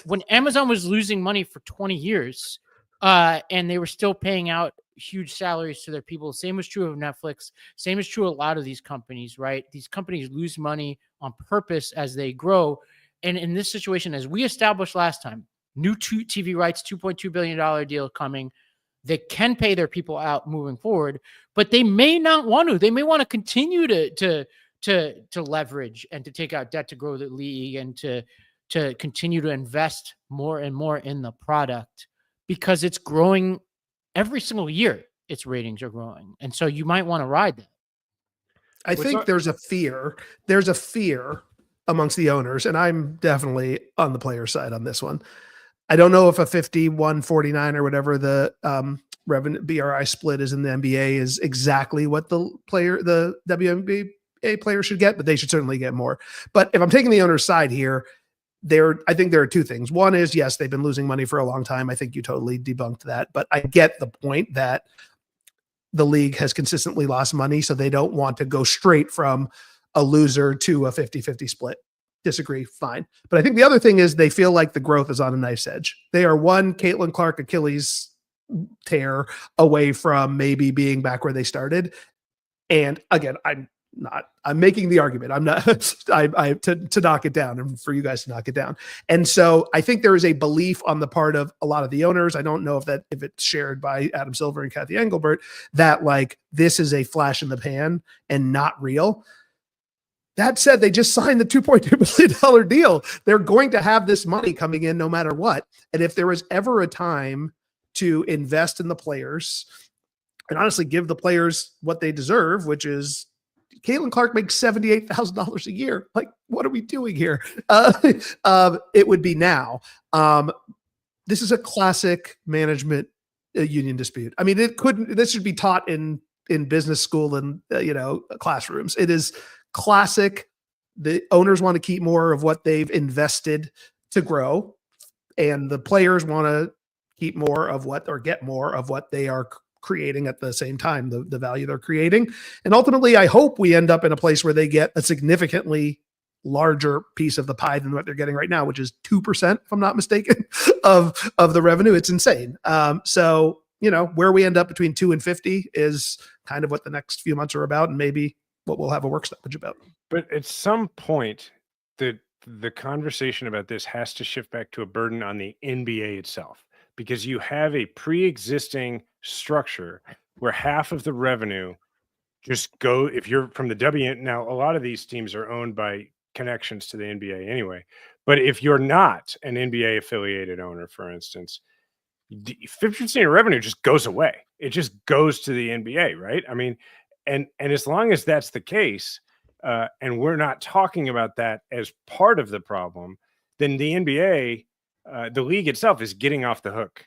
[SPEAKER 2] When Amazon was losing money for 20 years, and they were still paying out huge salaries to their people. Same was true of Netflix. Same is true of a lot of these companies, right? These companies lose money on purpose as they grow. And in this situation, as we established last time, new TV rights, $2.2 billion deal coming. They can pay their people out moving forward, but they may not want to. They may want to continue to leverage and to take out debt to grow the league and to continue to invest more and more in the product because it's growing every single year. Its ratings are growing, and so you might want to ride that.
[SPEAKER 3] I think there's a fear. There's a fear amongst the owners, and I'm definitely on the player side on this one. I don't know if a 51-49 or whatever the revenue BRI split is in the NBA is exactly what the WNBA player should get, but they should certainly get more. But if I'm taking the owner's side here, I think there are two things. One is, yes, they've been losing money for a long time. I think you totally debunked that, but I get the point that the league has consistently lost money, so they don't want to go straight from a loser to a 50-50 split. Disagree, fine. But I think the other thing is they feel like the growth is on a knife's edge. They are one Caitlin Clark Achilles tear away from maybe being back where they started. And again, I'm making the argument. I'm not to knock it down and for you guys to knock it down. And so I think there is a belief on the part of a lot of the owners. I don't know if it's shared by Adam Silver and Kathy Engelbert, that like this is a flash in the pan and not real. That said, they just signed the $2.2 billion deal. They're going to have this money coming in no matter what. And if there was ever a time to invest in the players and honestly give the players what they deserve, which is Caitlin Clark makes $78,000 a year. Like, what are we doing here? It would be now. This is a classic management union dispute. I mean, this should be taught in business school and, classrooms. It is classic. The owners want to keep more of what they've invested to grow, and the players want to keep more of get more of what they are creating at the same time, the value they're creating. And ultimately, I hope we end up in a place where they get a significantly larger piece of the pie than what they're getting right now, which is 2%, if I'm not mistaken, of the revenue. It's insane. So, where we end up between 2 and 50 is kind of what the next few months are about, and maybe what we'll have a work stoppage about.
[SPEAKER 1] But at some point, the conversation about this has to shift back to a burden on the NBA itself, because you have a pre-existing structure where half of the revenue just go, if you're from the now a lot of these teams are owned by connections to the NBA anyway, but if you're not an NBA affiliated owner, for instance, 50% of revenue just goes away. It just goes to the NBA, right? I mean, and as long as that's the case, and we're not talking about that as part of the problem, then the NBA, the league itself, is getting off the hook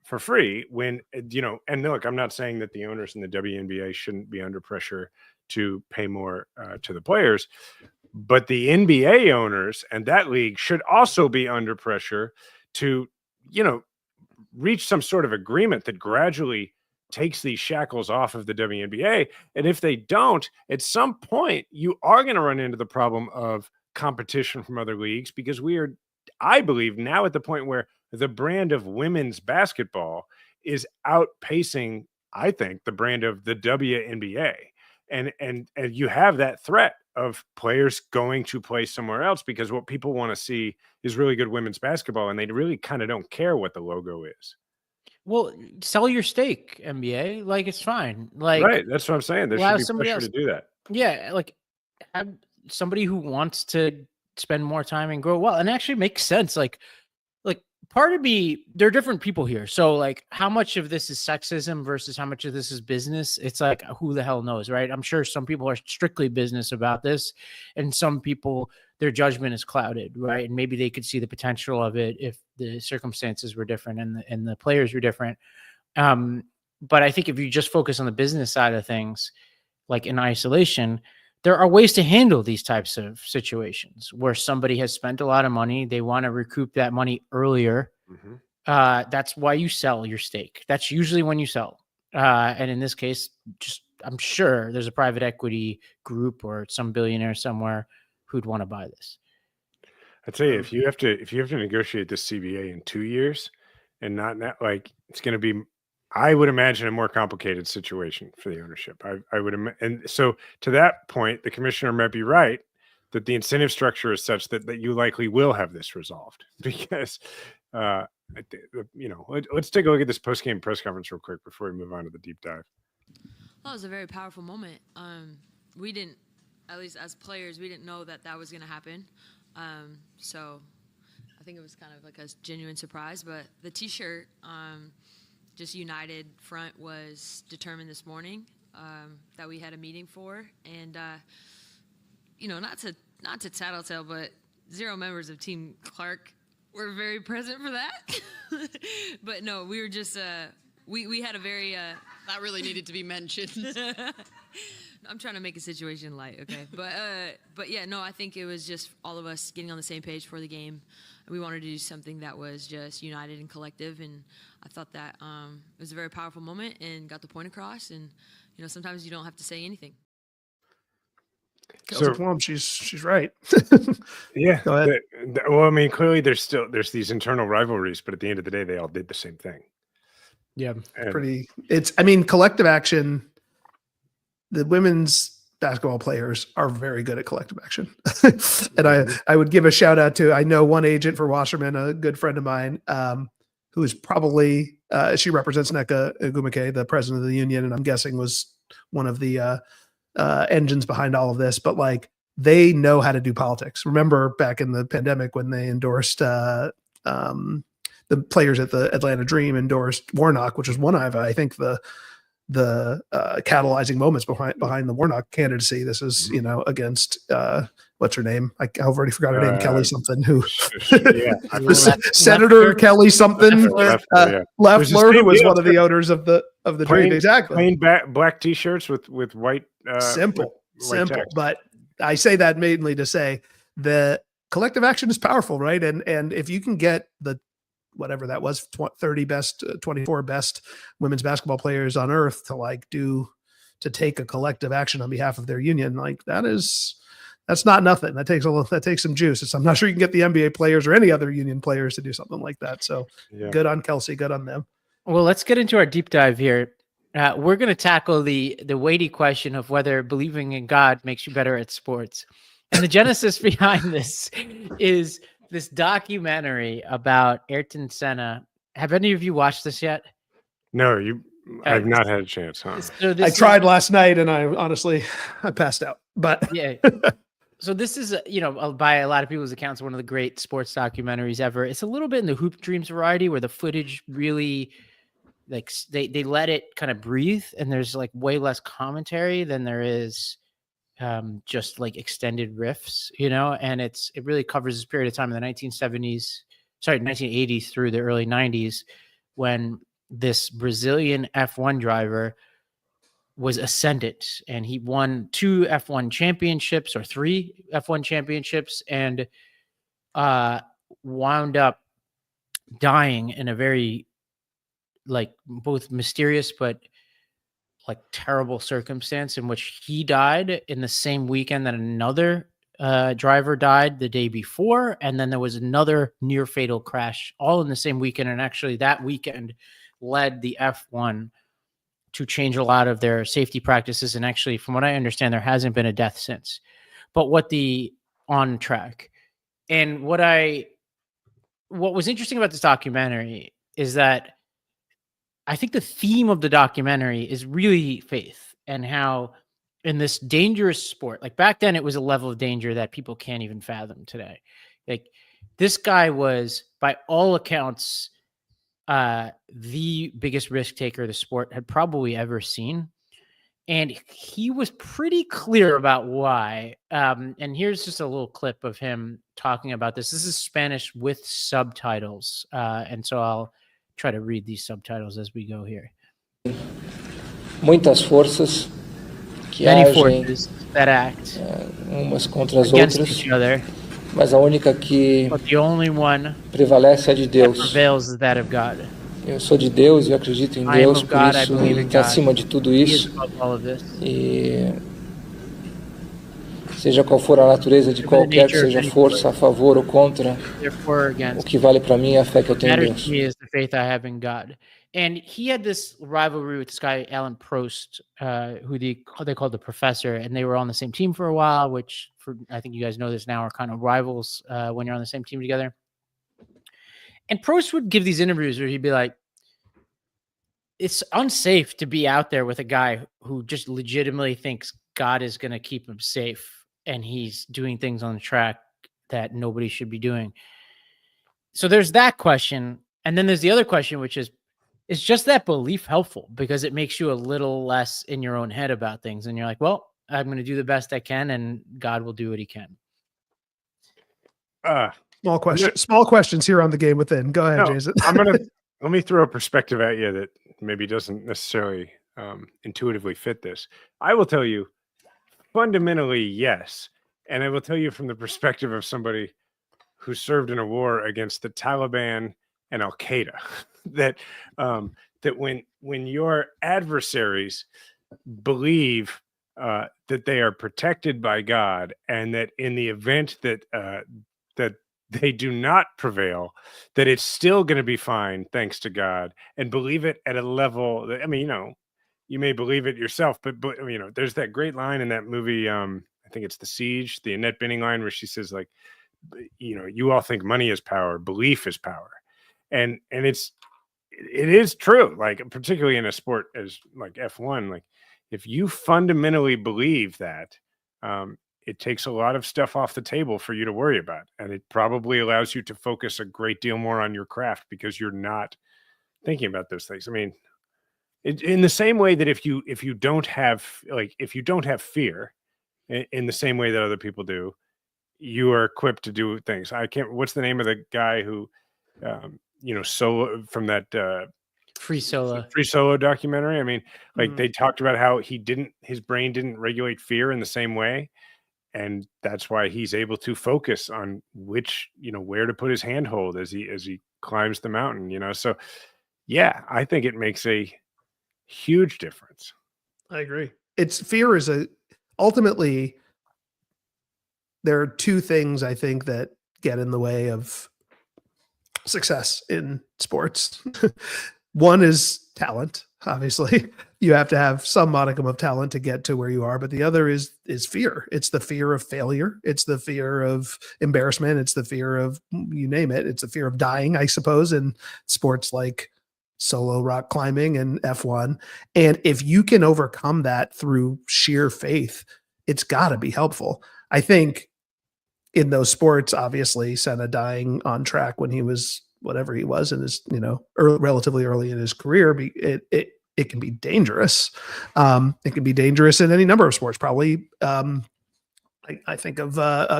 [SPEAKER 1] for free when, and look, I'm not saying that the owners in the WNBA shouldn't be under pressure to pay more to the players, but the NBA owners and that league should also be under pressure to, reach some sort of agreement that gradually takes these shackles off of the WNBA. And if they don't, at some point, you are going to run into the problem of competition from other leagues, because we are, I believe, now at the point where the brand of women's basketball is outpacing, I think, the brand of the WNBA. And you have that threat of players going to play somewhere else, because what people want to see is really good women's basketball, and they really kind of don't care what the logo is.
[SPEAKER 2] Well, sell your stake, NBA. Like, it's fine. Like,
[SPEAKER 1] right. That's what I'm saying. There should be pressure to do that.
[SPEAKER 2] Yeah. Like, have somebody who wants to spend more time and grow well, and actually makes sense. Like part of me, there are different people here. So like, how much of this is sexism versus how much of this is business? It's like, who the hell knows, right? I'm sure some people are strictly business about this, and some people, their judgment is clouded, right? And maybe they could see the potential of it if the circumstances were different and the players were different. But I think if you just focus on the business side of things, like in isolation, there are ways to handle these types of situations where somebody has spent a lot of money. They want to recoup that money earlier. Mm-hmm. That's why you sell your stake. That's usually when you sell. And in this case, I'm sure there's a private equity group or some billionaire somewhere who'd want to buy this.
[SPEAKER 1] I'd say if you have to negotiate this CBA in 2 years and not like, it's going to be, I would imagine, a more complicated situation for the ownership. I would, and so to that point, the commissioner might be right that the incentive structure is such that you likely will have this resolved, because, let's take a look at this post-game press conference real quick before we move on to the deep dive.
[SPEAKER 7] Well, it was a very powerful moment. We didn't, at least as players, we didn't know that was going to happen. So I think it was kind of like a genuine surprise, but the t-shirt, just united front, was determined this morning, that we had a meeting for, and not to tattletale, but 0 members of Team Clark were very present for that. But no, we were just we had a very
[SPEAKER 8] That really needed to be mentioned.
[SPEAKER 7] I'm trying to make a situation light, okay? But yeah, no, I think it was just all of us getting on the same page for the game. We wanted to do something that was just united and collective, and I thought that it was a very powerful moment and got the point across. And you know, sometimes you don't have to say anything.
[SPEAKER 3] Kelsey Plum, she's right.
[SPEAKER 1] Yeah.
[SPEAKER 3] Go ahead.
[SPEAKER 1] Well, I mean, clearly there's these internal rivalries, but at the end of the day, they all did the same thing.
[SPEAKER 2] Yeah.
[SPEAKER 1] And
[SPEAKER 3] I mean, collective action, the women's basketball players are very good at collective action. And I would give a shout out to, I know one agent for Wasserman, a good friend of mine, who is probably, she represents Nneka Egumike, the president of the union, and I'm guessing was one of the engines behind all of this, but like they know how to do politics. Remember back in the pandemic when they endorsed the players at the Atlanta Dream endorsed Warnock, which was one of, I think, the catalyzing moments behind the Warnock candidacy. This is, you know, against what's her name? I've already forgot her name. Kelly something. Who?
[SPEAKER 1] Yeah,
[SPEAKER 3] Senator Kelly something. Leffler, who was one of the
[SPEAKER 1] Yeah.
[SPEAKER 3] owners of the Dream. Exactly.
[SPEAKER 1] Plain black T-shirts with white.
[SPEAKER 3] Simple.
[SPEAKER 1] text.
[SPEAKER 3] But I say that mainly to say the collective action is powerful, right? And if you can get the whatever that was, 30 best, 24 best women's basketball players on earth to take a collective action on behalf of their union, like that's not nothing. That takes some juice. I'm not sure you can get the NBA players or any other union players to do something like that. So Good on Kelsey, good on them.
[SPEAKER 2] Well, let's get into our deep dive here. We're going to tackle the weighty question of whether believing in God makes you better at sports. And the genesis behind this is this documentary about Ayrton Senna. Have any of you watched this yet?
[SPEAKER 1] No, I've not had a chance. Huh?
[SPEAKER 2] So
[SPEAKER 3] I tried last night and I passed out, but
[SPEAKER 2] yeah. So this is, by a lot of people's accounts, one of the great sports documentaries ever. It's a little bit in the Hoop Dreams variety where the footage really, like, they let it kind of breathe, and there's like way less commentary than there is just like extended riffs, and it really covers this period of time in the 1980s through the early 90s when this Brazilian F1 driver was ascendant, and he won 2 F1 championships or 3 F1 championships, and wound up dying in a very both mysterious but terrible circumstance, in which he died in the same weekend that another driver died the day before, and then there was another near fatal crash all in the same weekend. And actually that weekend led the F1 to change a lot of their safety practices. And actually, from what I understand, there hasn't been a death since. But on track. And what was interesting about this documentary is that I think the theme of the documentary is really faith, and how in this dangerous sport, like back then it was a level of danger that people can't even fathom today. Like, this guy was, by all accounts, the biggest risk taker the sport had probably ever seen. And he was pretty clear about why. And here's just a little clip of him talking about this. This is Spanish with subtitles. And so I'll try to read these subtitles as we go here.
[SPEAKER 9] Muitas forças que
[SPEAKER 2] Many
[SPEAKER 9] agem
[SPEAKER 2] forces that act
[SPEAKER 9] umas contra as
[SPEAKER 2] against
[SPEAKER 9] outras,
[SPEAKER 2] each other,
[SPEAKER 9] mas a única que
[SPEAKER 2] but the only one
[SPEAKER 9] prevalece é a de
[SPEAKER 2] that
[SPEAKER 9] Deus.
[SPEAKER 2] prevails is that of God.
[SPEAKER 9] Eu sou de Deus e eu acredito em
[SPEAKER 2] I am
[SPEAKER 9] Deus,
[SPEAKER 2] of
[SPEAKER 9] por
[SPEAKER 2] God, I
[SPEAKER 9] isso
[SPEAKER 2] believe
[SPEAKER 9] Ele
[SPEAKER 2] in
[SPEAKER 9] está
[SPEAKER 2] God.
[SPEAKER 9] acima de tudo
[SPEAKER 2] He is
[SPEAKER 9] isso.
[SPEAKER 2] above all of this.
[SPEAKER 9] E seja qual for a natureza de qualquer que seja a força, a favor ou contra,
[SPEAKER 2] Therefore,
[SPEAKER 9] o
[SPEAKER 2] against
[SPEAKER 9] que vale para mim é a fé que eu tenho em
[SPEAKER 2] matters
[SPEAKER 9] Deus.
[SPEAKER 2] to me is the faith I have in God. And he had this rivalry with this guy, Alan Prost, who they called the professor, and they were on the same team for a while, which I think you guys know this now, are kind of rivals when you're on the same team together. And Prost would give these interviews where he'd be like, it's unsafe to be out there with a guy who just legitimately thinks God is going to keep him safe, and he's doing things on the track that nobody should be doing. So there's that question. And then there's the other question, which is just that belief helpful? Because it makes you a little less in your own head about things. And you're like, well, I'm going to do the best I can, and God will do what he can.
[SPEAKER 3] Small questions here on the Game Within. Go ahead,
[SPEAKER 1] No,
[SPEAKER 3] Jason.
[SPEAKER 1] I'm Let me throw a perspective at you that maybe doesn't necessarily intuitively fit this. I will tell you, fundamentally, yes. And I will tell you from the perspective of somebody who served in a war against the Taliban and Al Qaeda, that that when your adversaries believe that they are protected by God, and that in the event that that they do not prevail, that it's still going to be fine thanks to God, and believe it at a level that, I mean, you may believe it yourself, but there's that great line in that movie. I think it's The Siege, the Annette Bening line, where she says, like, you all think money is power, belief is power, and it is true. Like, particularly in a sport as like F1, like if you fundamentally believe that, it takes a lot of stuff off the table for you to worry about, and it probably allows you to focus a great deal more on your craft because you're not thinking about those things. I mean, in the same way that if you don't have fear in the same way that other people do, you are equipped to do things. I can't. What's the name of the guy who, solo from that
[SPEAKER 2] Free
[SPEAKER 1] solo documentary? I mean, like they talked about how his brain didn't regulate fear in the same way, and that's why he's able to focus on where to put his handhold as he climbs the mountain. So yeah, I think it makes a huge difference.
[SPEAKER 3] I agree. Fear is ultimately, there are two things I think that get in the way of success in sports. One is talent. Obviously, you have to have some modicum of talent to get to where you are. But the other is fear. It's the fear of failure. It's the fear of embarrassment. It's the fear of, you name it. It's the fear of dying, I suppose, in sports like solo rock climbing and F1. And if you can overcome that through sheer faith, it's got to be helpful. I think in those sports, obviously, Senna dying on track when he was whatever he was in his, relatively early in his career, it can be dangerous. It can be dangerous in any number of sports. Probably, I think of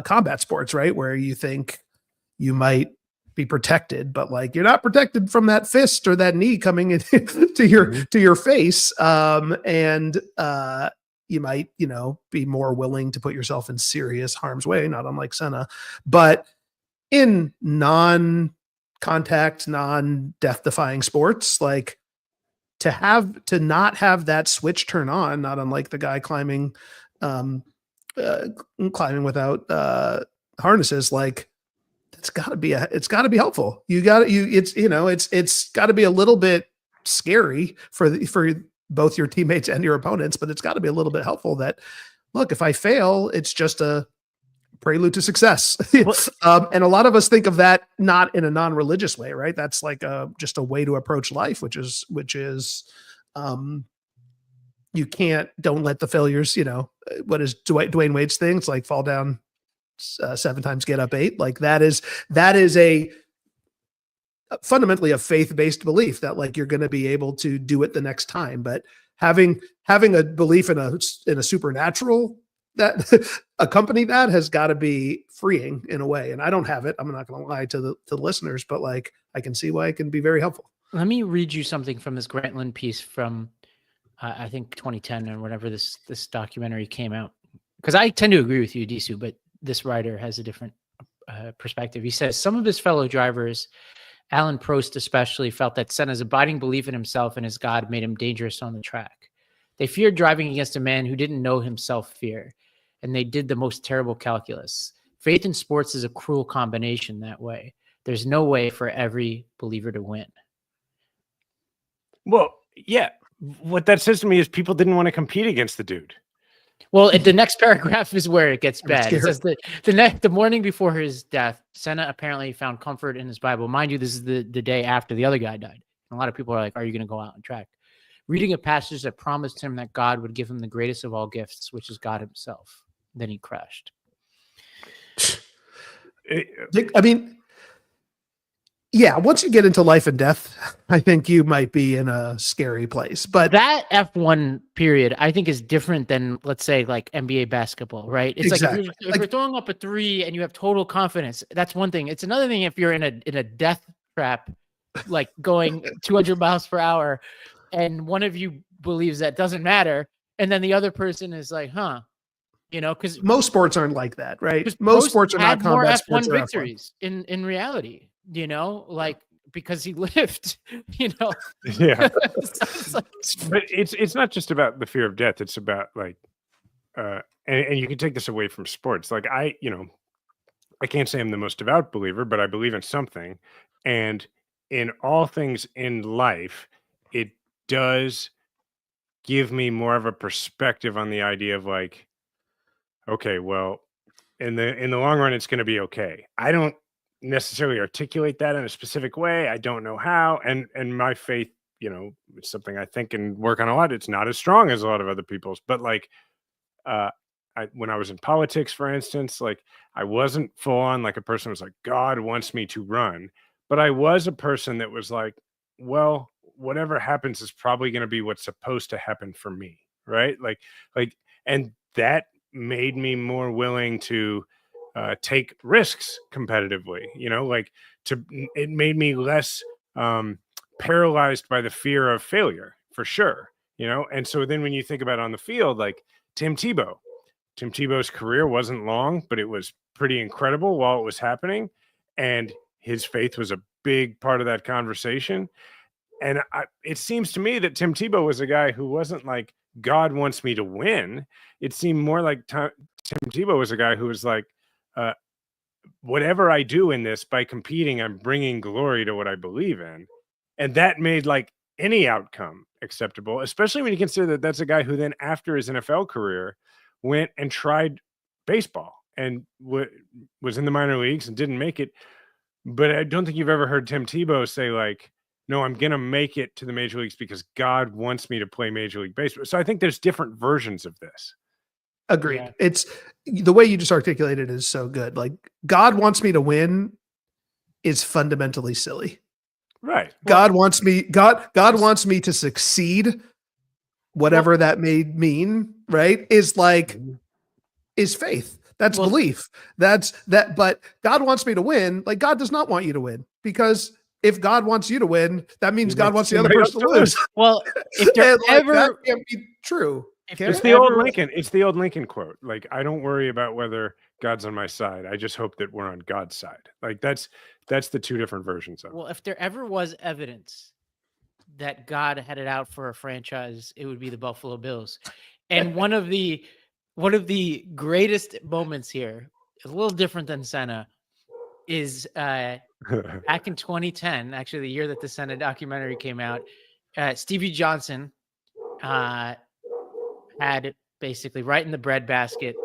[SPEAKER 3] combat sports, right, where you think you might be protected, but like you're not protected from that fist or that knee coming in to your face, and you might, be more willing to put yourself in serious harm's way, not unlike Senna. But in non-contact, non-death-defying sports, like to not have that switch turn on, not unlike the guy climbing without harnesses, like it's got to be helpful. It's got to be a little bit scary for both your teammates and your opponents, but it's got to be a little bit helpful that, look, if I fail, it's just a prelude to success. And a lot of us think of that not in a non-religious way, right? That's like just a way to approach life, which is don't let the failures, what is Dwayne Wade's thing? It's like fall down 7 times, get up 8. Like that is a fundamentally a faith-based belief that like you're going to be able to do it the next time. But having a belief in a supernatural that accompany that has got to be freeing in a way. And I don't have it. I'm not going to lie to the listeners, but like I can see why it can be very helpful.
[SPEAKER 2] Let me read you something from this Grantland piece from I think 2010 or whatever this documentary came out. Because I tend to agree with you, Disu, but this writer has a different perspective. He says some of his fellow drivers, Alan Prost especially, felt that Senna's abiding belief in himself and his God made him dangerous on the track. They feared driving against a man who didn't know himself fear, and they did the most terrible calculus. Faith in sports is a cruel combination that way. There's no way for every believer to win.
[SPEAKER 1] Well, yeah. What that says to me is people didn't want to compete against the dude.
[SPEAKER 2] Well, the next paragraph is where it gets bad. It says that the morning before his death, Senna apparently found comfort in his Bible. Mind you, this is the day after the other guy died. And a lot of people are like, are you going to go out on track? Reading a passage that promised him that God would give him the greatest of all gifts, which is God himself. Then he crashed.
[SPEAKER 3] I mean, yeah, once you get into life and death, I think you might be in a scary place. But
[SPEAKER 2] that F1 period, I think, is different than, let's say, like NBA basketball, right? It's
[SPEAKER 3] exactly.
[SPEAKER 2] like if you're throwing up a 3 and you have total confidence, that's one thing. It's another thing if you're in a death trap like going 200 miles per hour, and one of you believes that doesn't matter, and then the other person is like, huh, because
[SPEAKER 3] Most sports aren't like that, right? Most sports are not
[SPEAKER 2] had more
[SPEAKER 3] combat
[SPEAKER 2] F1
[SPEAKER 3] sports or F1.
[SPEAKER 2] victories in reality, like because he lived,
[SPEAKER 1] Yeah.
[SPEAKER 2] So it's like,
[SPEAKER 1] But it's not just about the fear of death. It's about like, and you can take this away from sports. Like I can't say I'm the most devout believer, but I believe in something. And in all things in life, it does give me more of a perspective on the idea of like, okay, well, in the long run, it's going to be okay. I don't necessarily articulate that in a specific way. I don't know how. And my faith, it's something I think and work on a lot. It's not as strong as a lot of other people's, but like, when I was in politics, for instance, like I wasn't full on like a person who was like, God wants me to run, but I was a person that was like, well, whatever happens is probably going to be what's supposed to happen for me. Right. And that made me more willing to take risks competitively, it made me less paralyzed by the fear of failure for sure. And so then when you think about it on the field, like Tim Tebow's career wasn't long, but it was pretty incredible while it was happening. And his faith was a big part of that conversation. And it seems to me that Tim Tebow was a guy who wasn't like, God wants me to win. It seemed more like Tim Tebow was a guy who was like, whatever I do in this by competing, I'm bringing glory to what I believe in. And that made like any outcome acceptable, especially when you consider that that's a guy who then after his NFL career went and tried baseball and was in the minor leagues and didn't make it. But I don't think you've ever heard Tim Tebow say like, no, I'm going to make it to the major leagues because God wants me to play Major League Baseball. So I think there's different versions of this.
[SPEAKER 3] Agreed.
[SPEAKER 2] Yeah.
[SPEAKER 3] It's the way you just articulated is so good. Like God wants me to win is fundamentally silly.
[SPEAKER 1] Right.
[SPEAKER 3] God wants me to succeed, whatever that may mean, right? Is faith. That's belief. That's that. But God wants me to win. Like God does not want you to win, because if God wants you to win, that means God wants the other person to lose.
[SPEAKER 2] Well, if there
[SPEAKER 3] that can't be true.
[SPEAKER 1] It's the old Lincoln. It's the old Lincoln quote. Like, I don't worry about whether God's on my side. I just hope that we're on God's side. Like that's the two different versions of it.
[SPEAKER 2] Well, if there ever was evidence that God had it out for a franchise, it would be the Buffalo Bills. And one of the greatest moments here, a little different than Senna, is back in 2010, actually the year that the Senna documentary came out. Stevie Johnson had basically right in the breadbasket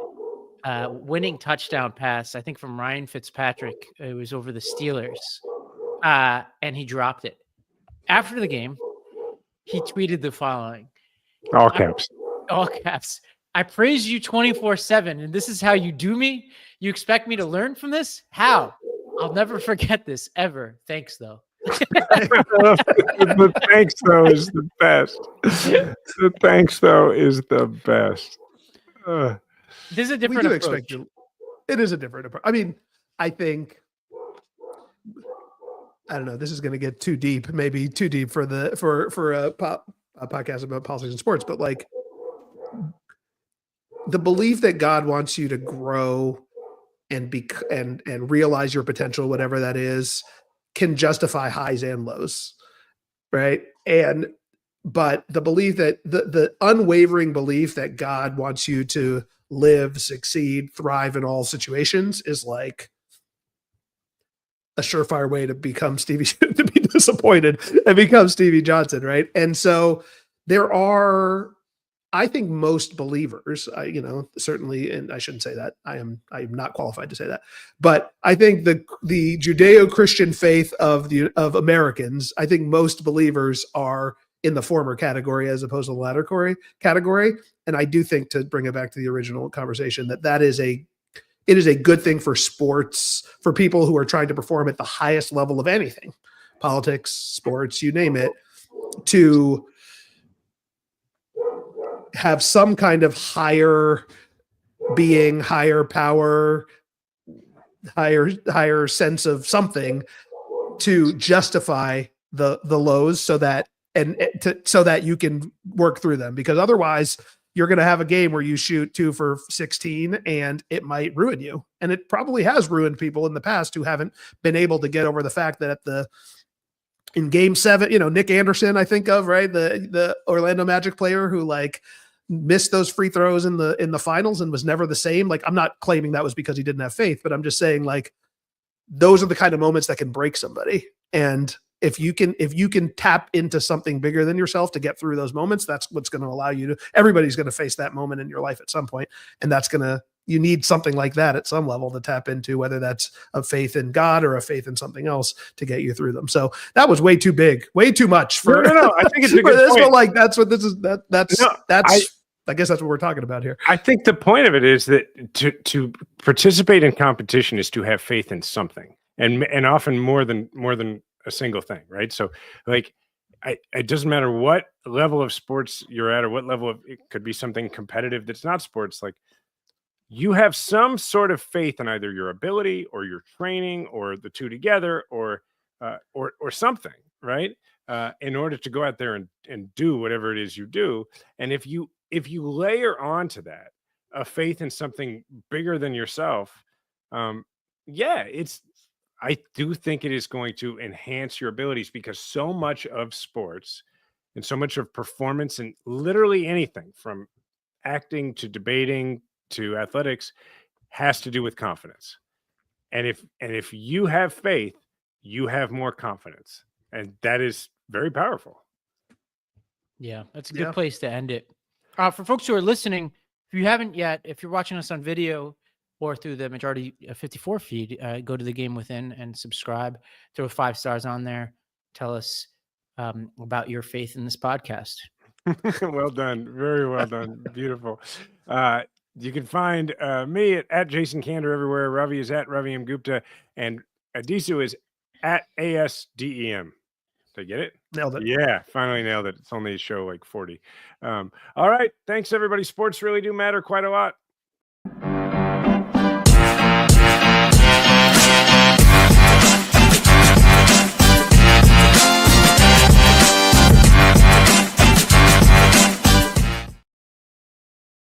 [SPEAKER 2] winning touchdown pass, I think from Ryan Fitzpatrick. It was over the Steelers, and he dropped it. After the game, he tweeted the following.
[SPEAKER 1] All caps.
[SPEAKER 2] All caps. I praise you 24/7, and this is how you do me? You expect me to learn from this? How? I'll never forget this, ever. Thanks, though.
[SPEAKER 1] The thanks, though, is the best. The thanks, though, is the best.
[SPEAKER 2] This is a different approach.
[SPEAKER 3] It is a different approach. I mean, I think, I don't know, this is going to get too deep, maybe too deep for a podcast about politics and sports, but like the belief that God wants you to grow and realize your potential, whatever that is, can justify highs and lows, right? But the belief that the unwavering belief that God wants you to live, succeed, thrive in all situations is like a surefire way to become to be disappointed and become Stevie Johnson, right? And so there are, I think most believers, certainly, and I shouldn't say that. I am not qualified to say that, but I think the Judeo-Christian faith of Americans, I think most believers are in the former category as opposed to the latter category. And I do think, to bring it back to the original conversation, it is a good thing for sports, for people who are trying to perform at the highest level of anything, politics, sports, you name it, to have some kind of higher being, higher power, higher sense of something to justify the lows so that so that you can work through them, because otherwise you're going to have a game where you shoot 2 for 16 and it might ruin you. And it probably has ruined people in the past who haven't been able to get over the fact that in game 7, Nick Anderson, I think of, right? The Orlando Magic player who like missed those free throws in the finals and was never the same. Like, I'm not claiming that was because he didn't have faith, but I'm just saying, like, those are the kind of moments that can break somebody. And if you can tap into something bigger than yourself to get through those moments, that's what's going to allow you to, everybody's going to face that moment in your life at some point. And you need something like that at some level to tap into, whether that's a faith in God or a faith in something else to get you through them. So that was way too big, way too much for,
[SPEAKER 1] no. I think it's a
[SPEAKER 3] for
[SPEAKER 1] good
[SPEAKER 3] this,
[SPEAKER 1] point.
[SPEAKER 3] but like, that's what this is. That's I guess that's what we're talking about here.
[SPEAKER 1] I think the point of it is that to participate in competition is to have faith in something, and often more than a single thing, right? So, like, it doesn't matter what level of sports you're at, or what level of, it could be something competitive that's not sports. Like, you have some sort of faith in either your ability or your training or the two together, or something, right? In order to go out there and do whatever it is you do. And if you layer onto that a faith in something bigger than yourself, I do think it is going to enhance your abilities, because so much of sports and so much of performance, and literally anything from acting to debating to athletics, has to do with confidence. And if you have faith, you have more confidence, and that is very powerful.
[SPEAKER 2] Yeah, that's a good place to end it. For folks who are listening, if you haven't yet, if you're watching us on video or through the Majority 54 feed, go to the Game Within and subscribe. Throw 5 stars on there. Tell us about your faith in this podcast.
[SPEAKER 1] Well done. Very well done. Beautiful. You can find me at Jason Kander everywhere. Ravi is at Ravi M. Gupta, and Adisu is at ASDEM. Did I get it?
[SPEAKER 3] Nailed it.
[SPEAKER 1] Yeah, finally nailed it. It's only show like 40. All right. Thanks, everybody. Sports really do matter quite a lot.